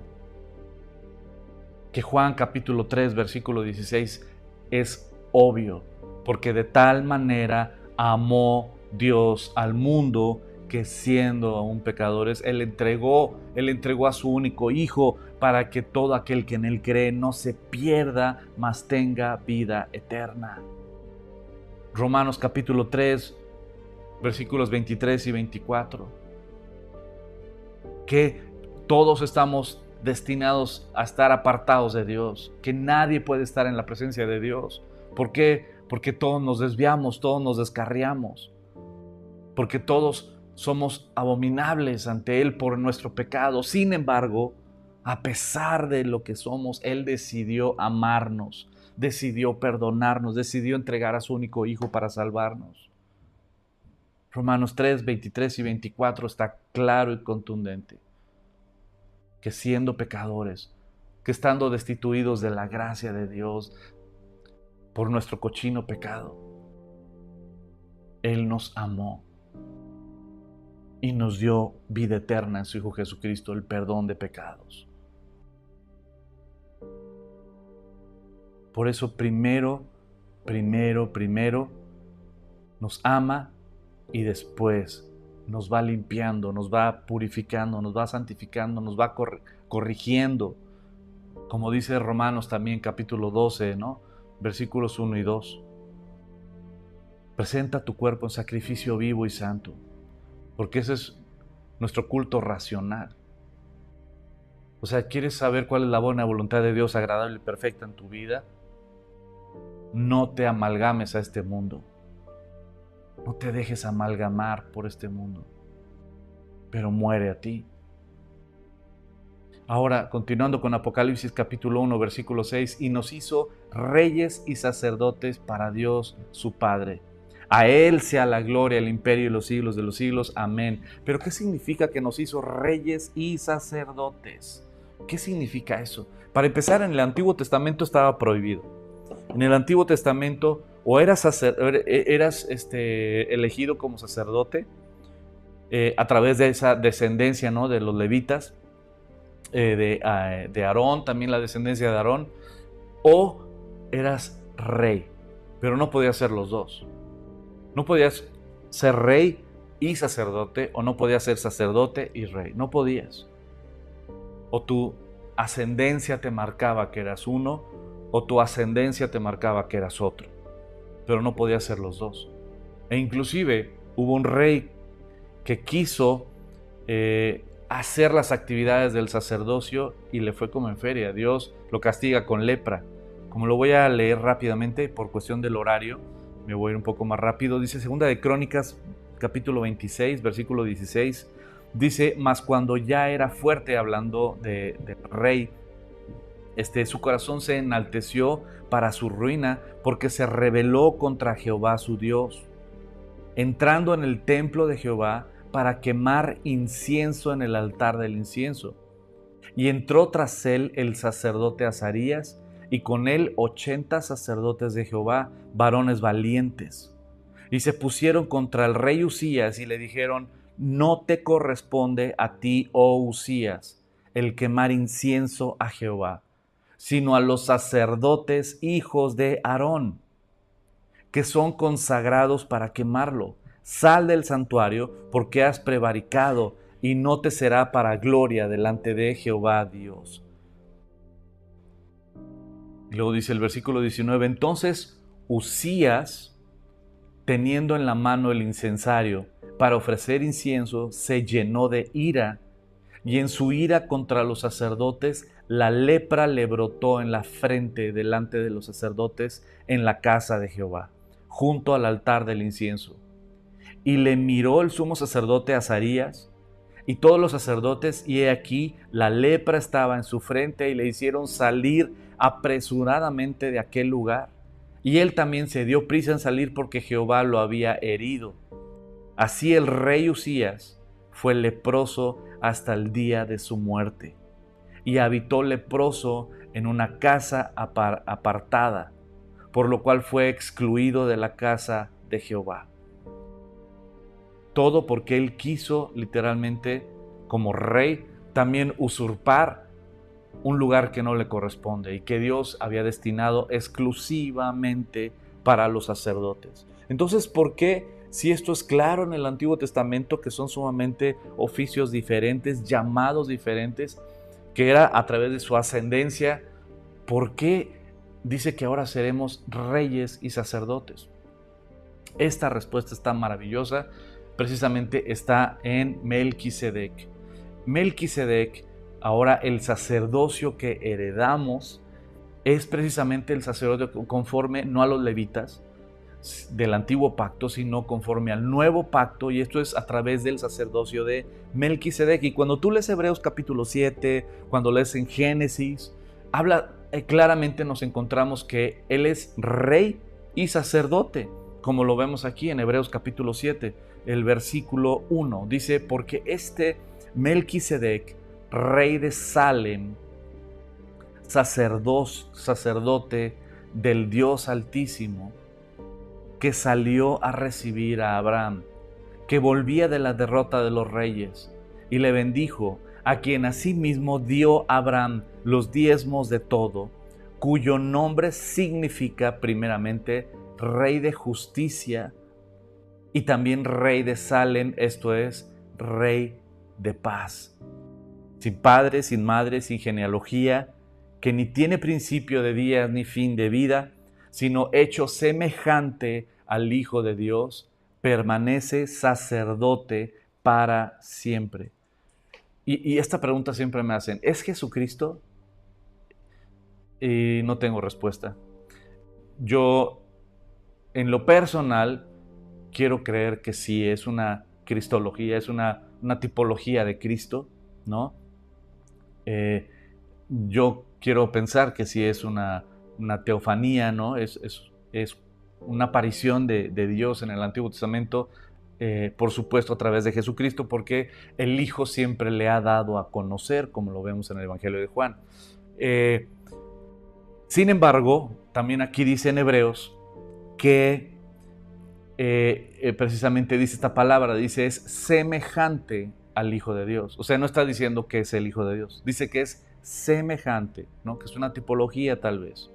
Que Juan capítulo 3, versículo 16 es obvio, porque de tal manera amó Dios al mundo que siendo aún pecadores, Él entregó a su único Hijo para que todo aquel que en Él cree no se pierda, mas tenga vida eterna. Romanos capítulo 3, versículos 23 y 24. Que todos estamos destinados a estar apartados de Dios, que nadie puede estar en la presencia de Dios. ¿Por qué? Porque todos nos desviamos, todos nos descarriamos, porque todos somos abominables ante Él por nuestro pecado. Sin embargo, a pesar de lo que somos, Él decidió amarnos, decidió perdonarnos, decidió entregar a su único Hijo para salvarnos. Romanos 3, 23 y 24 está claro y contundente. Que siendo pecadores, que estando destituidos de la gracia de Dios por nuestro cochino pecado, Él nos amó y nos dio vida eterna en su Hijo Jesucristo, el perdón de pecados. Por eso primero nos ama y después nos va limpiando, nos va purificando, nos va santificando, nos va corrigiendo. Como dice Romanos también capítulo 12, ¿no? Versículos 1 y 2. Presenta tu cuerpo en sacrificio vivo y santo, porque ese es nuestro culto racional. O sea, ¿quieres saber cuál es la buena voluntad de Dios, agradable y perfecta en tu vida? No te amalgames a este mundo. No te dejes amalgamar por este mundo, pero muere a ti. Ahora, continuando con Apocalipsis capítulo 1, versículo 6, y nos hizo reyes y sacerdotes para Dios su Padre. A Él sea la gloria, el imperio y los siglos de los siglos. Amén. Pero ¿qué significa que nos hizo reyes y sacerdotes? ¿Qué significa eso? Para empezar, en el Antiguo Testamento estaba prohibido. En el Antiguo Testamento o eras elegido como sacerdote a través de esa descendencia, ¿no?, de los levitas, de Aarón, también la descendencia de Aarón, o eras rey, pero no podías ser los dos. No podías ser rey y sacerdote, o no podías ser sacerdote y rey. No podías. O tu ascendencia te marcaba que eras uno, o tu ascendencia te marcaba que eras otro. Pero no podías ser los dos. E inclusive hubo un rey que quiso hacer las actividades del sacerdocio y le fue como en feria. Dios lo castiga con lepra. Como lo voy a leer rápidamente por cuestión del horario, me voy a ir un poco más rápido. Dice Segunda de Crónicas, capítulo 26, versículo 16. Dice, mas cuando ya era fuerte, hablando del rey, su corazón se enalteció para su ruina, porque se rebeló contra Jehová su Dios, entrando en el templo de Jehová para quemar incienso en el altar del incienso. Y entró tras él el sacerdote Azarías, y con él 80 sacerdotes de Jehová, varones valientes. Y se pusieron contra el rey Usías y le dijeron, no te corresponde a ti, oh Usías, el quemar incienso a Jehová, sino a los sacerdotes hijos de Aarón, que son consagrados para quemarlo. Sal del santuario, porque has prevaricado, y no te será para gloria delante de Jehová Dios. Y luego dice el versículo 19, entonces Usías, teniendo en la mano el incensario para ofrecer incienso, se llenó de ira, y en su ira contra los sacerdotes, la lepra le brotó en la frente delante de los sacerdotes en la casa de Jehová, junto al altar del incienso. Y le miró el sumo sacerdote Azarías y todos los sacerdotes, y he aquí la lepra estaba en su frente, y le hicieron salir apresuradamente de aquel lugar. Y él también se dio prisa en salir porque Jehová lo había herido. Así el rey Usías fue leproso hasta el día de su muerte, y habitó leproso en una casa apartada, por lo cual fue excluido de la casa de Jehová. Todo porque él quiso, literalmente, como rey, también usurpar un lugar que no le corresponde y que Dios había destinado exclusivamente para los sacerdotes. Entonces, ¿por qué, si esto es claro en el Antiguo Testamento, que son sumamente oficios diferentes, llamados diferentes, que era a través de su ascendencia, por qué dice que ahora seremos reyes y sacerdotes? Esta respuesta está maravillosa. Precisamente está en Melquisedec. Melquisedec, ahora el sacerdocio que heredamos, es precisamente el sacerdocio conforme no a los levitas del antiguo pacto, sino conforme al nuevo pacto, y esto es a través del sacerdocio de Melquisedec. Y cuando tú lees Hebreos capítulo 7, cuando lees en Génesis, habla claramente, nos encontramos que él es rey y sacerdote, como lo vemos aquí en Hebreos capítulo 7. El versículo 1 dice, porque Melquisedec, rey de Salem, sacerdote del Dios Altísimo, que salió a recibir a Abraham, que volvía de la derrota de los reyes, y le bendijo, a quien asimismo dio Abraham los diezmos de todo, cuyo nombre significa primeramente rey de justicia, y también rey de Salem, esto es, rey de paz. Sin padre, sin madre, sin genealogía, que ni tiene principio de días ni fin de vida, sino hecho semejante al Hijo de Dios, permanece sacerdote para siempre. Y esta pregunta siempre me hacen, ¿es Jesucristo? Y no tengo respuesta. Yo, en lo personal, quiero creer que sí, es una cristología, es una tipología de Cristo, ¿no? Yo quiero pensar que sí es una teofanía, ¿no? Es una aparición de Dios en el Antiguo Testamento, por supuesto a través de Jesucristo, porque el Hijo siempre le ha dado a conocer, como lo vemos en el Evangelio de Juan. Sin embargo, también aquí dice en Hebreos que precisamente dice esta palabra, dice es semejante al Hijo de Dios. O sea, no está diciendo que es el Hijo de Dios, dice que es semejante, ¿no? Que es una tipología tal vez.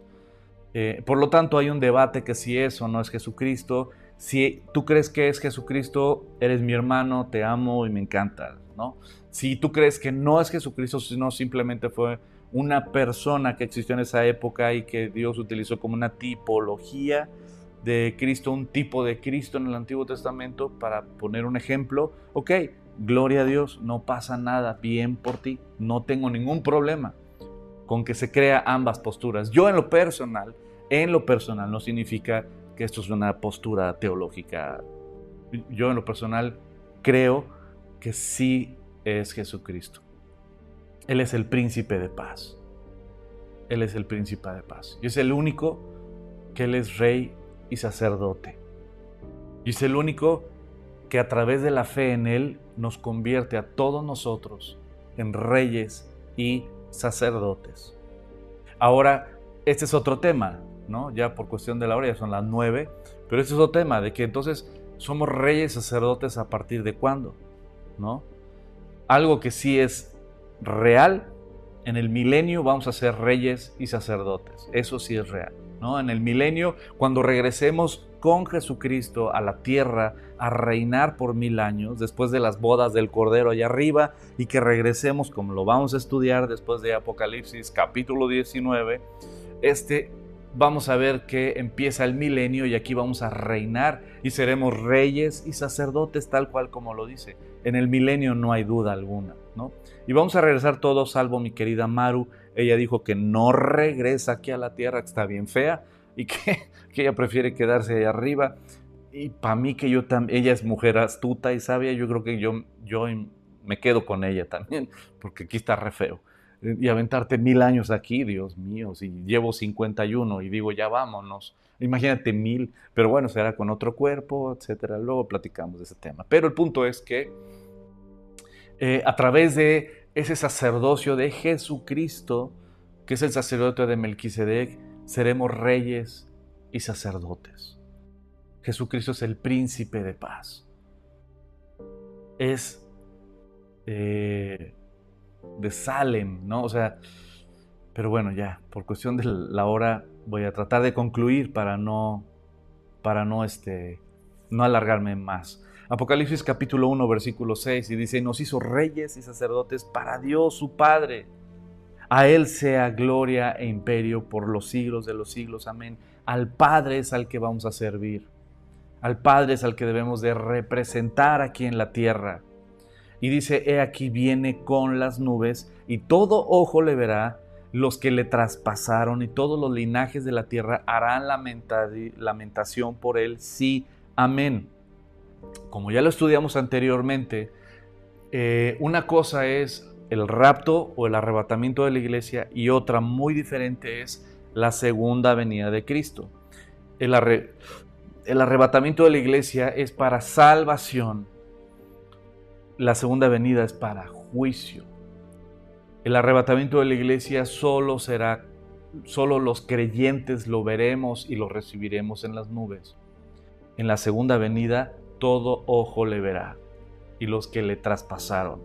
Por lo tanto, hay un debate que si es o no es Jesucristo. Si tú crees que es Jesucristo, eres mi hermano, te amo y me encanta, ¿no? Si tú crees que no es Jesucristo, sino simplemente fue una persona que existió en esa época y que Dios utilizó como una tipología de Cristo, un tipo de Cristo en el Antiguo Testamento, para poner un ejemplo, ok, gloria a Dios, no pasa nada, bien por ti, no tengo ningún problema con que se crea ambas posturas. Yo en lo personal no significa que esto es una postura teológica. Yo en lo personal creo que sí es Jesucristo. Él es el príncipe de paz. Él es el príncipe de paz. Y es el único que Él es rey y sacerdote. Y es el único que a través de la fe en Él nos convierte a todos nosotros en reyes y sacerdotes. Ahora, este es otro tema, ¿no? Ya por cuestión de la hora, ya son las 9, pero este es otro tema, de que entonces somos reyes y sacerdotes a partir de cuándo, ¿no? Algo que sí es real, en el milenio vamos a ser reyes y sacerdotes, eso sí es real, ¿no? En el milenio, cuando regresemos con Jesucristo a la tierra a reinar por 1000 años, después de las bodas del Cordero allá arriba, y que regresemos, como lo vamos a estudiar después de Apocalipsis capítulo 19, vamos a ver que empieza el milenio y aquí vamos a reinar y seremos reyes y sacerdotes tal cual como lo dice. En el milenio no hay duda alguna, ¿no? Y vamos a regresar todos, salvo mi querida Maru. Ella dijo que no regresa aquí a la tierra, que está bien fea y que ella prefiere quedarse ahí arriba. Y para mí que yo también, ella es mujer astuta y sabia, yo creo que yo me quedo con ella también, porque aquí está re feo. Y aventarte 1000 años aquí, Dios mío, si llevo 51 y digo ya vámonos, imagínate 1000, pero bueno, será con otro cuerpo, etcétera. Luego platicamos de ese tema. Pero el punto es que a través de ese sacerdocio de Jesucristo, que es el sacerdote de Melquisedec, seremos reyes y sacerdotes. Jesucristo es el príncipe de paz. Es de Salem, ¿no? O sea, pero bueno, ya, por cuestión de la hora voy a tratar de concluir para no alargarme más. Apocalipsis capítulo 1, versículo 6, y dice, nos hizo reyes y sacerdotes para Dios su Padre. A Él sea gloria e imperio por los siglos de los siglos. Amén. Al Padre es al que vamos a servir. Al Padre es al que debemos de representar aquí en la tierra. Y dice, he aquí viene con las nubes, y todo ojo le verá, los que le traspasaron, y todos los linajes de la tierra harán lamentación por él. Sí, amén. Como ya lo estudiamos anteriormente, una cosa es el rapto o el arrebatamiento de la iglesia, y otra muy diferente es la segunda venida de Cristo. El arrebatamiento de la iglesia es para salvación. La segunda venida es para juicio. El arrebatamiento de la iglesia solo los creyentes lo veremos y lo recibiremos en las nubes. En la segunda venida, todo ojo le verá, y los que le traspasaron.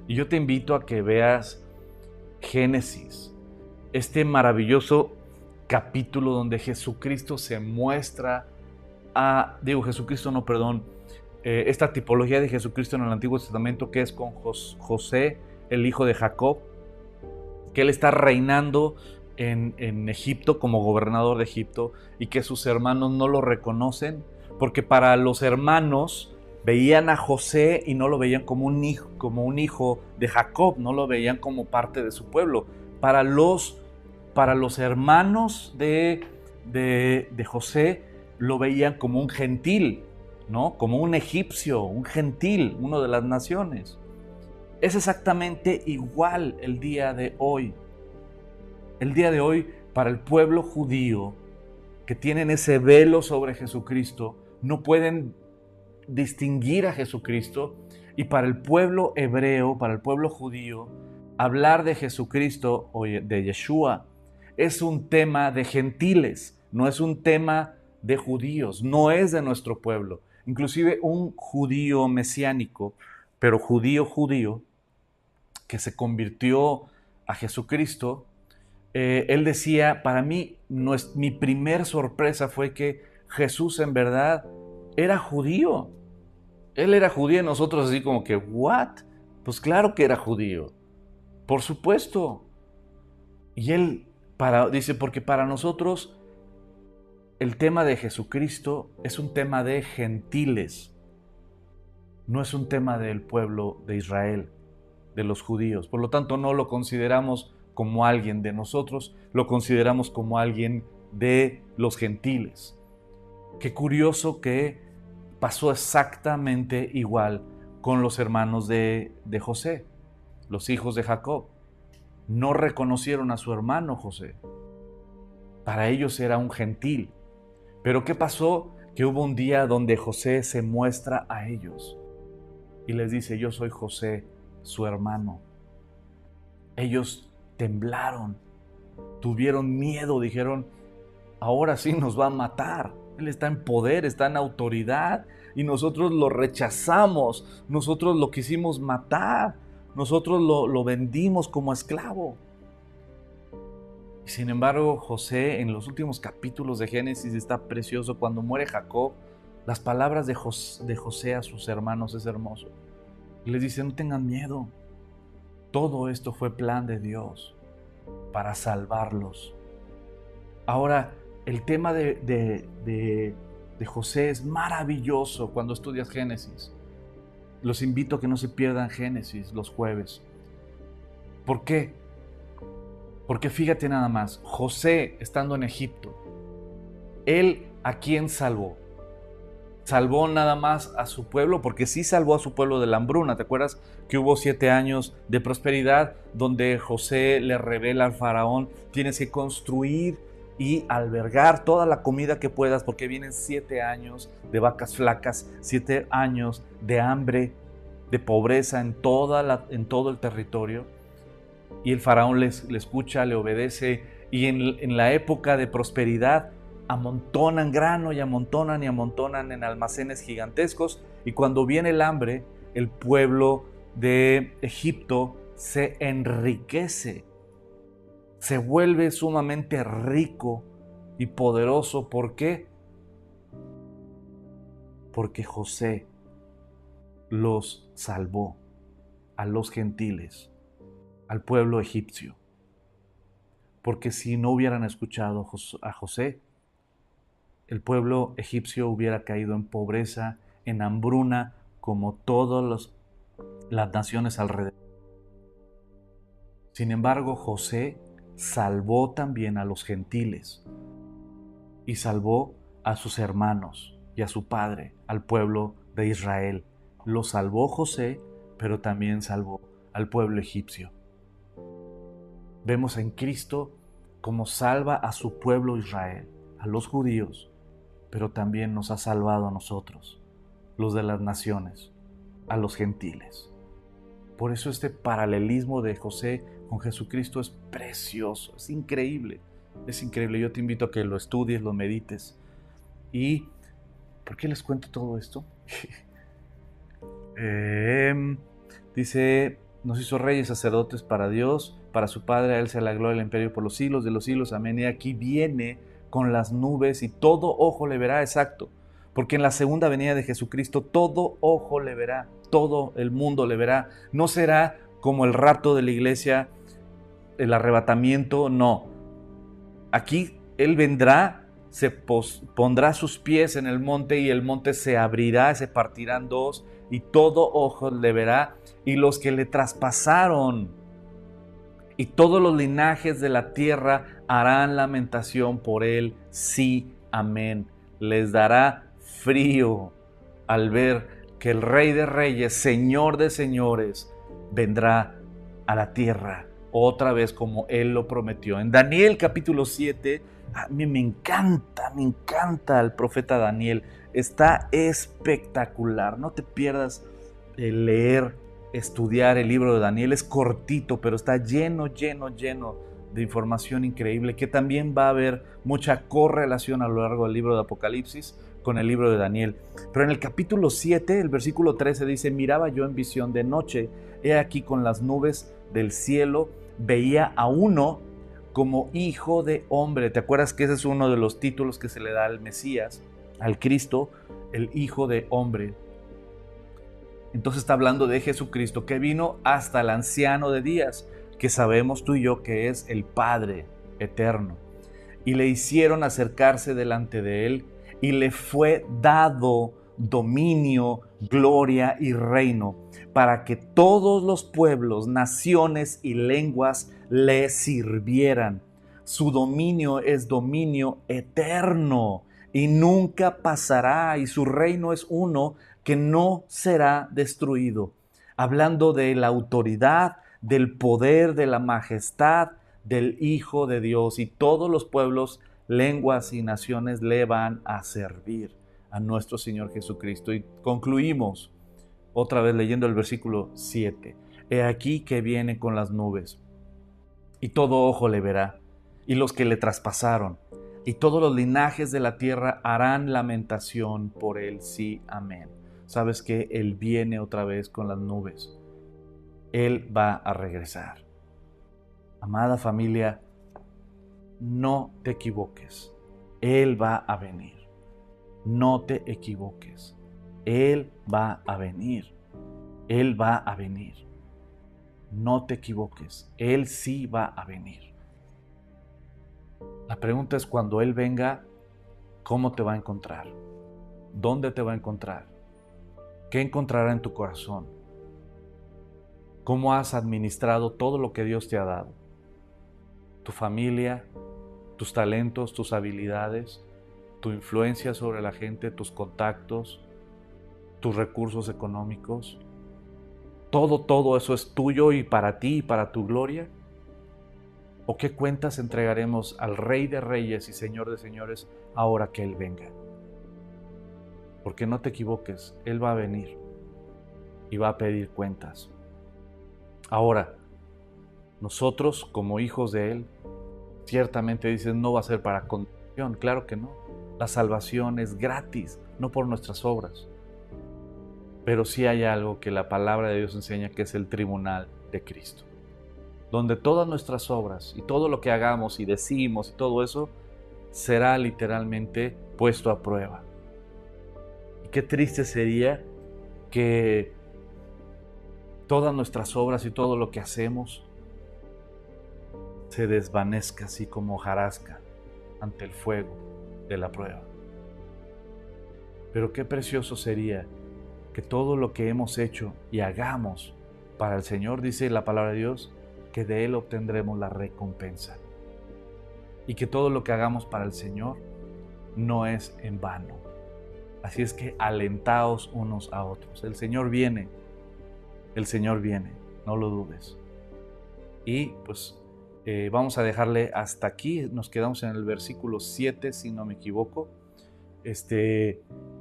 Y yo te invito a que veas Génesis, este maravilloso capítulo donde Jesucristo se muestra esta tipología de Jesucristo en el Antiguo Testamento, que es con José, el hijo de Jacob, que él está reinando en Egipto como gobernador de Egipto, y que sus hermanos no lo reconocen, porque para los hermanos veían a José y no lo veían como un hijo de Jacob, no lo veían como parte de su pueblo. Para los hermanos de José lo veían como un gentil, ¿no? Como un egipcio, un gentil, uno de las naciones. Es exactamente igual el día de hoy. El día de hoy, para el pueblo judío, que tienen ese velo sobre Jesucristo, no pueden distinguir a Jesucristo. Y para el pueblo hebreo, para el pueblo judío, hablar de Jesucristo o de Yeshua es un tema de gentiles, no es un tema de judíos, no es de nuestro pueblo. Inclusive un judío mesiánico, pero judío, que se convirtió a Jesucristo, él decía, para mí, mi primer sorpresa fue que Jesús en verdad era judío. Él era judío y nosotros así como que, ¿what? Pues claro que era judío, por supuesto. Y él dice, porque para nosotros el tema de Jesucristo es un tema de gentiles, no es un tema del pueblo de Israel, de los judíos. Por lo tanto, no lo consideramos como alguien de nosotros, lo consideramos como alguien de los gentiles. Qué curioso que pasó exactamente igual con los hermanos de José, los hijos de Jacob. No reconocieron a su hermano José. Para ellos era un gentil. Pero ¿qué pasó? Que hubo un día donde José se muestra a ellos y les dice, yo soy José, su hermano. Ellos temblaron, tuvieron miedo, dijeron, ahora sí nos va a matar. Él está en poder, está en autoridad y nosotros lo rechazamos, nosotros lo quisimos matar, nosotros lo vendimos como esclavo. Y sin embargo, José, en los últimos capítulos de Génesis, está precioso. Cuando muere Jacob, las palabras de José a sus hermanos es hermoso. Y les dice, no tengan miedo. Todo esto fue plan de Dios para salvarlos. Ahora, el tema de José es maravilloso cuando estudias Génesis. Los invito a que no se pierdan Génesis los jueves. ¿Por qué? Porque fíjate nada más, José estando en Egipto, ¿él a quién salvó? ¿Salvó nada más a su pueblo? Porque sí salvó a su pueblo de la hambruna. ¿Te acuerdas que hubo 7 años de prosperidad donde José le revela al faraón, tienes que construir y albergar toda la comida que puedas porque vienen 7 años de vacas flacas, 7 años de hambre, de pobreza en todo el territorio? Y el faraón le escucha, le obedece, y en la época de prosperidad amontonan grano y amontonan en almacenes gigantescos, y cuando viene el hambre, el pueblo de Egipto se enriquece, se vuelve sumamente rico y poderoso. ¿Por qué? Porque José los salvó a los gentiles, al pueblo egipcio. Porque si no hubieran escuchado a José, el pueblo egipcio hubiera caído en pobreza, en hambruna, como todas las naciones alrededor. Sin embargo, José salvó también a los gentiles y salvó a sus hermanos y a su padre, al pueblo de Israel. Lo salvó José, pero también salvó al pueblo egipcio. Vemos en Cristo cómo salva a su pueblo Israel, a los judíos, pero también nos ha salvado a nosotros, los de las naciones, a los gentiles. Por eso este paralelismo de José con Jesucristo es precioso, es increíble. Es increíble. Yo te invito a que lo estudies, lo medites. ¿Y por qué les cuento todo esto? Dice, nos hizo reyes, sacerdotes para Dios, para su Padre, a Él sea la gloria y el imperio por los siglos de los siglos. Amén. Y aquí viene con las nubes y todo ojo le verá, exacto. Porque en la segunda venida de Jesucristo todo ojo le verá, todo el mundo le verá. No será como el rapto de la iglesia, el arrebatamiento, no. Aquí Él vendrá, se pondrá sus pies en el monte y el monte se abrirá, se partirá en dos y todo ojo le verá, y los que le traspasaron y todos los linajes de la tierra harán lamentación por Él, sí, amén. Les dará frío al ver que el Rey de Reyes, Señor de Señores, vendrá a la tierra otra vez como Él lo prometió. En Daniel capítulo 7, a mí me encanta el profeta Daniel. Está espectacular. No te pierdas leer, estudiar el libro de Daniel. Es cortito, pero está lleno de información increíble, que también va a haber mucha correlación a lo largo del libro de Apocalipsis con el libro de Daniel. Pero en el capítulo 7, el versículo 13 dice, miraba yo en visión de noche, he aquí con las nubes del cielo, veía a uno como hijo de hombre. ¿Te acuerdas que ese es uno de los títulos que se le da al Mesías, al Cristo, el hijo de hombre? Entonces está hablando de Jesucristo que vino hasta el anciano de días, que sabemos tú y yo que es el Padre eterno. Y le hicieron acercarse delante de él y le fue dado dominio, gloria y reino para que todos los pueblos, naciones y lenguas le sirvieran. Su dominio es dominio eterno y nunca pasará, y su reino es uno que no será destruido. Hablando de la autoridad, del poder, de la majestad del Hijo de Dios, y todos los pueblos, lenguas y naciones le van a servir a nuestro Señor Jesucristo. Y concluimos otra vez leyendo el versículo 7. He aquí que viene con las nubes, y todo ojo le verá, y los que le traspasaron, y todos los linajes de la tierra harán lamentación por él. Sí, amén. Sabes que Él viene otra vez con las nubes. Él va a regresar. Amada familia, no te equivoques. Él va a venir. No te equivoques. Él va a venir. Él va a venir. No te equivoques. Él sí va a venir. La pregunta es, cuando Él venga, ¿cómo te va a encontrar? ¿Dónde te va a encontrar? ¿Qué encontrará en tu corazón? ¿Cómo has administrado todo lo que Dios te ha dado? Tu familia, tus talentos, tus habilidades, tu influencia sobre la gente, tus contactos, tus recursos económicos. Todo eso es tuyo y para ti y para tu gloria. ¿O qué cuentas entregaremos al Rey de Reyes y Señor de Señores ahora que Él venga? Porque no te equivoques, Él va a venir y va a pedir cuentas. Ahora, nosotros como hijos de Él, ciertamente dicen, no va a ser para condenación. Claro que no. La salvación es gratis, no por nuestras obras. Pero sí hay algo que la palabra de Dios enseña, que es el tribunal de Cristo, donde todas nuestras obras y todo lo que hagamos y decimos y todo eso será literalmente puesto a prueba. Y qué triste sería que todas nuestras obras y todo lo que hacemos se desvanezca así como hojarasca ante el fuego de la prueba. Pero qué precioso sería que todo lo que hemos hecho y hagamos para el Señor, dice la palabra de Dios, que de Él obtendremos la recompensa. Y que todo lo que hagamos para el Señor no es en vano. Así es que alentaos unos a otros. El Señor viene, no lo dudes. Y pues vamos a dejarle hasta aquí. Nos quedamos en el versículo 7, si no me equivoco.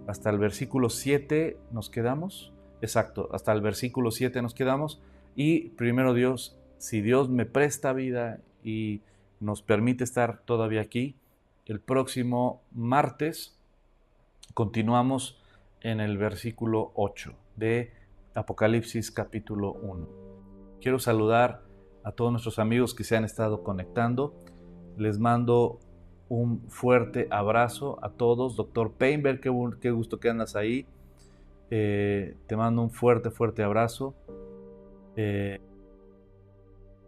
Hasta el versículo 7 nos quedamos. Exacto, hasta el versículo 7 nos quedamos. Y primero Dios, si Dios me presta vida y nos permite estar todavía aquí, el próximo martes continuamos en el versículo 8 de Apocalipsis capítulo 1. Quiero saludar a todos nuestros amigos que se han estado conectando. Les mando un fuerte abrazo a todos. Doctor Painberg, qué gusto que andas ahí. Te mando un fuerte abrazo.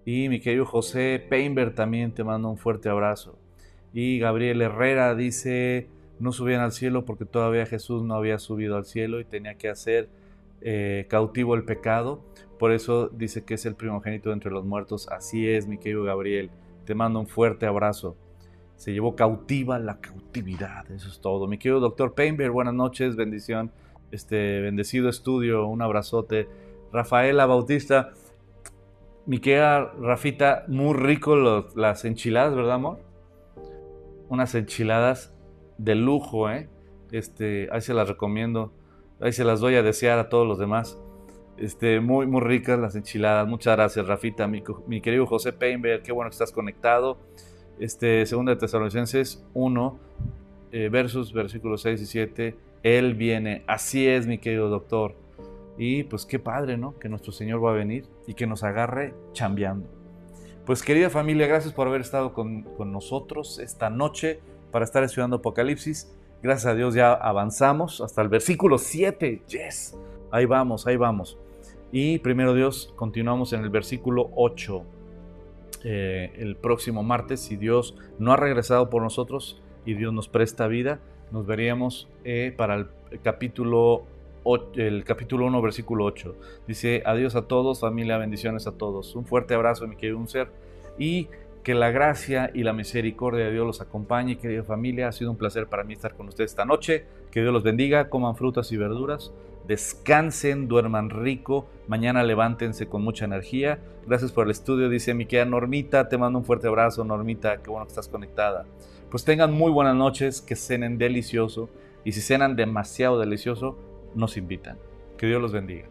Y mi querido José Painberg también te mando un fuerte abrazo. Y Gabriel Herrera dice, no subían al cielo porque todavía Jesús no había subido al cielo y tenía que hacer cautivo el pecado. Por eso dice que es el primogénito entre los muertos. Así es, mi querido Gabriel. Te mando un fuerte abrazo. Se llevó cautiva la cautividad. Eso es todo. Mi querido doctor Painberg, buenas noches. Bendición. Bendecido estudio. Un abrazote. Rafaela Bautista. Mi querida Rafita, muy rico las enchiladas, ¿verdad, amor? Unas enchiladas de lujo, ¿eh? Ahí se las recomiendo. Ahí se las doy a desear a todos los demás. Muy ricas las enchiladas. Muchas gracias, Rafita. Mi querido José Painberg, qué bueno que estás conectado. Segunda de Tesalonicenses 1, versículos 6 y 7. Él viene. Así es, mi querido doctor. Y pues qué padre, ¿no? Que nuestro Señor va a venir y que nos agarre chambeando. Pues querida familia, gracias por haber estado con nosotros esta noche para estar estudiando Apocalipsis. Gracias a Dios ya avanzamos hasta el versículo 7. Yes, ahí vamos, ahí vamos. Y primero Dios, continuamos en el versículo 8. El próximo martes, si Dios no ha regresado por nosotros y Dios nos presta vida, nos veríamos para el capítulo 1, versículo 8. Dice: adiós a todos, familia, bendiciones a todos. Un fuerte abrazo, mi querido Unser, y que la gracia y la misericordia de Dios los acompañe. Querida familia, ha sido un placer para mí estar con ustedes esta noche. Que Dios los bendiga, coman frutas y verduras, descansen, duerman rico, mañana levántense con mucha energía. Gracias por el estudio, dice mi querida Normita, te mando un fuerte abrazo, Normita, qué bueno que estás conectada. Pues tengan muy buenas noches, que cenen delicioso, y si cenan demasiado delicioso, nos invitan. Que Dios los bendiga.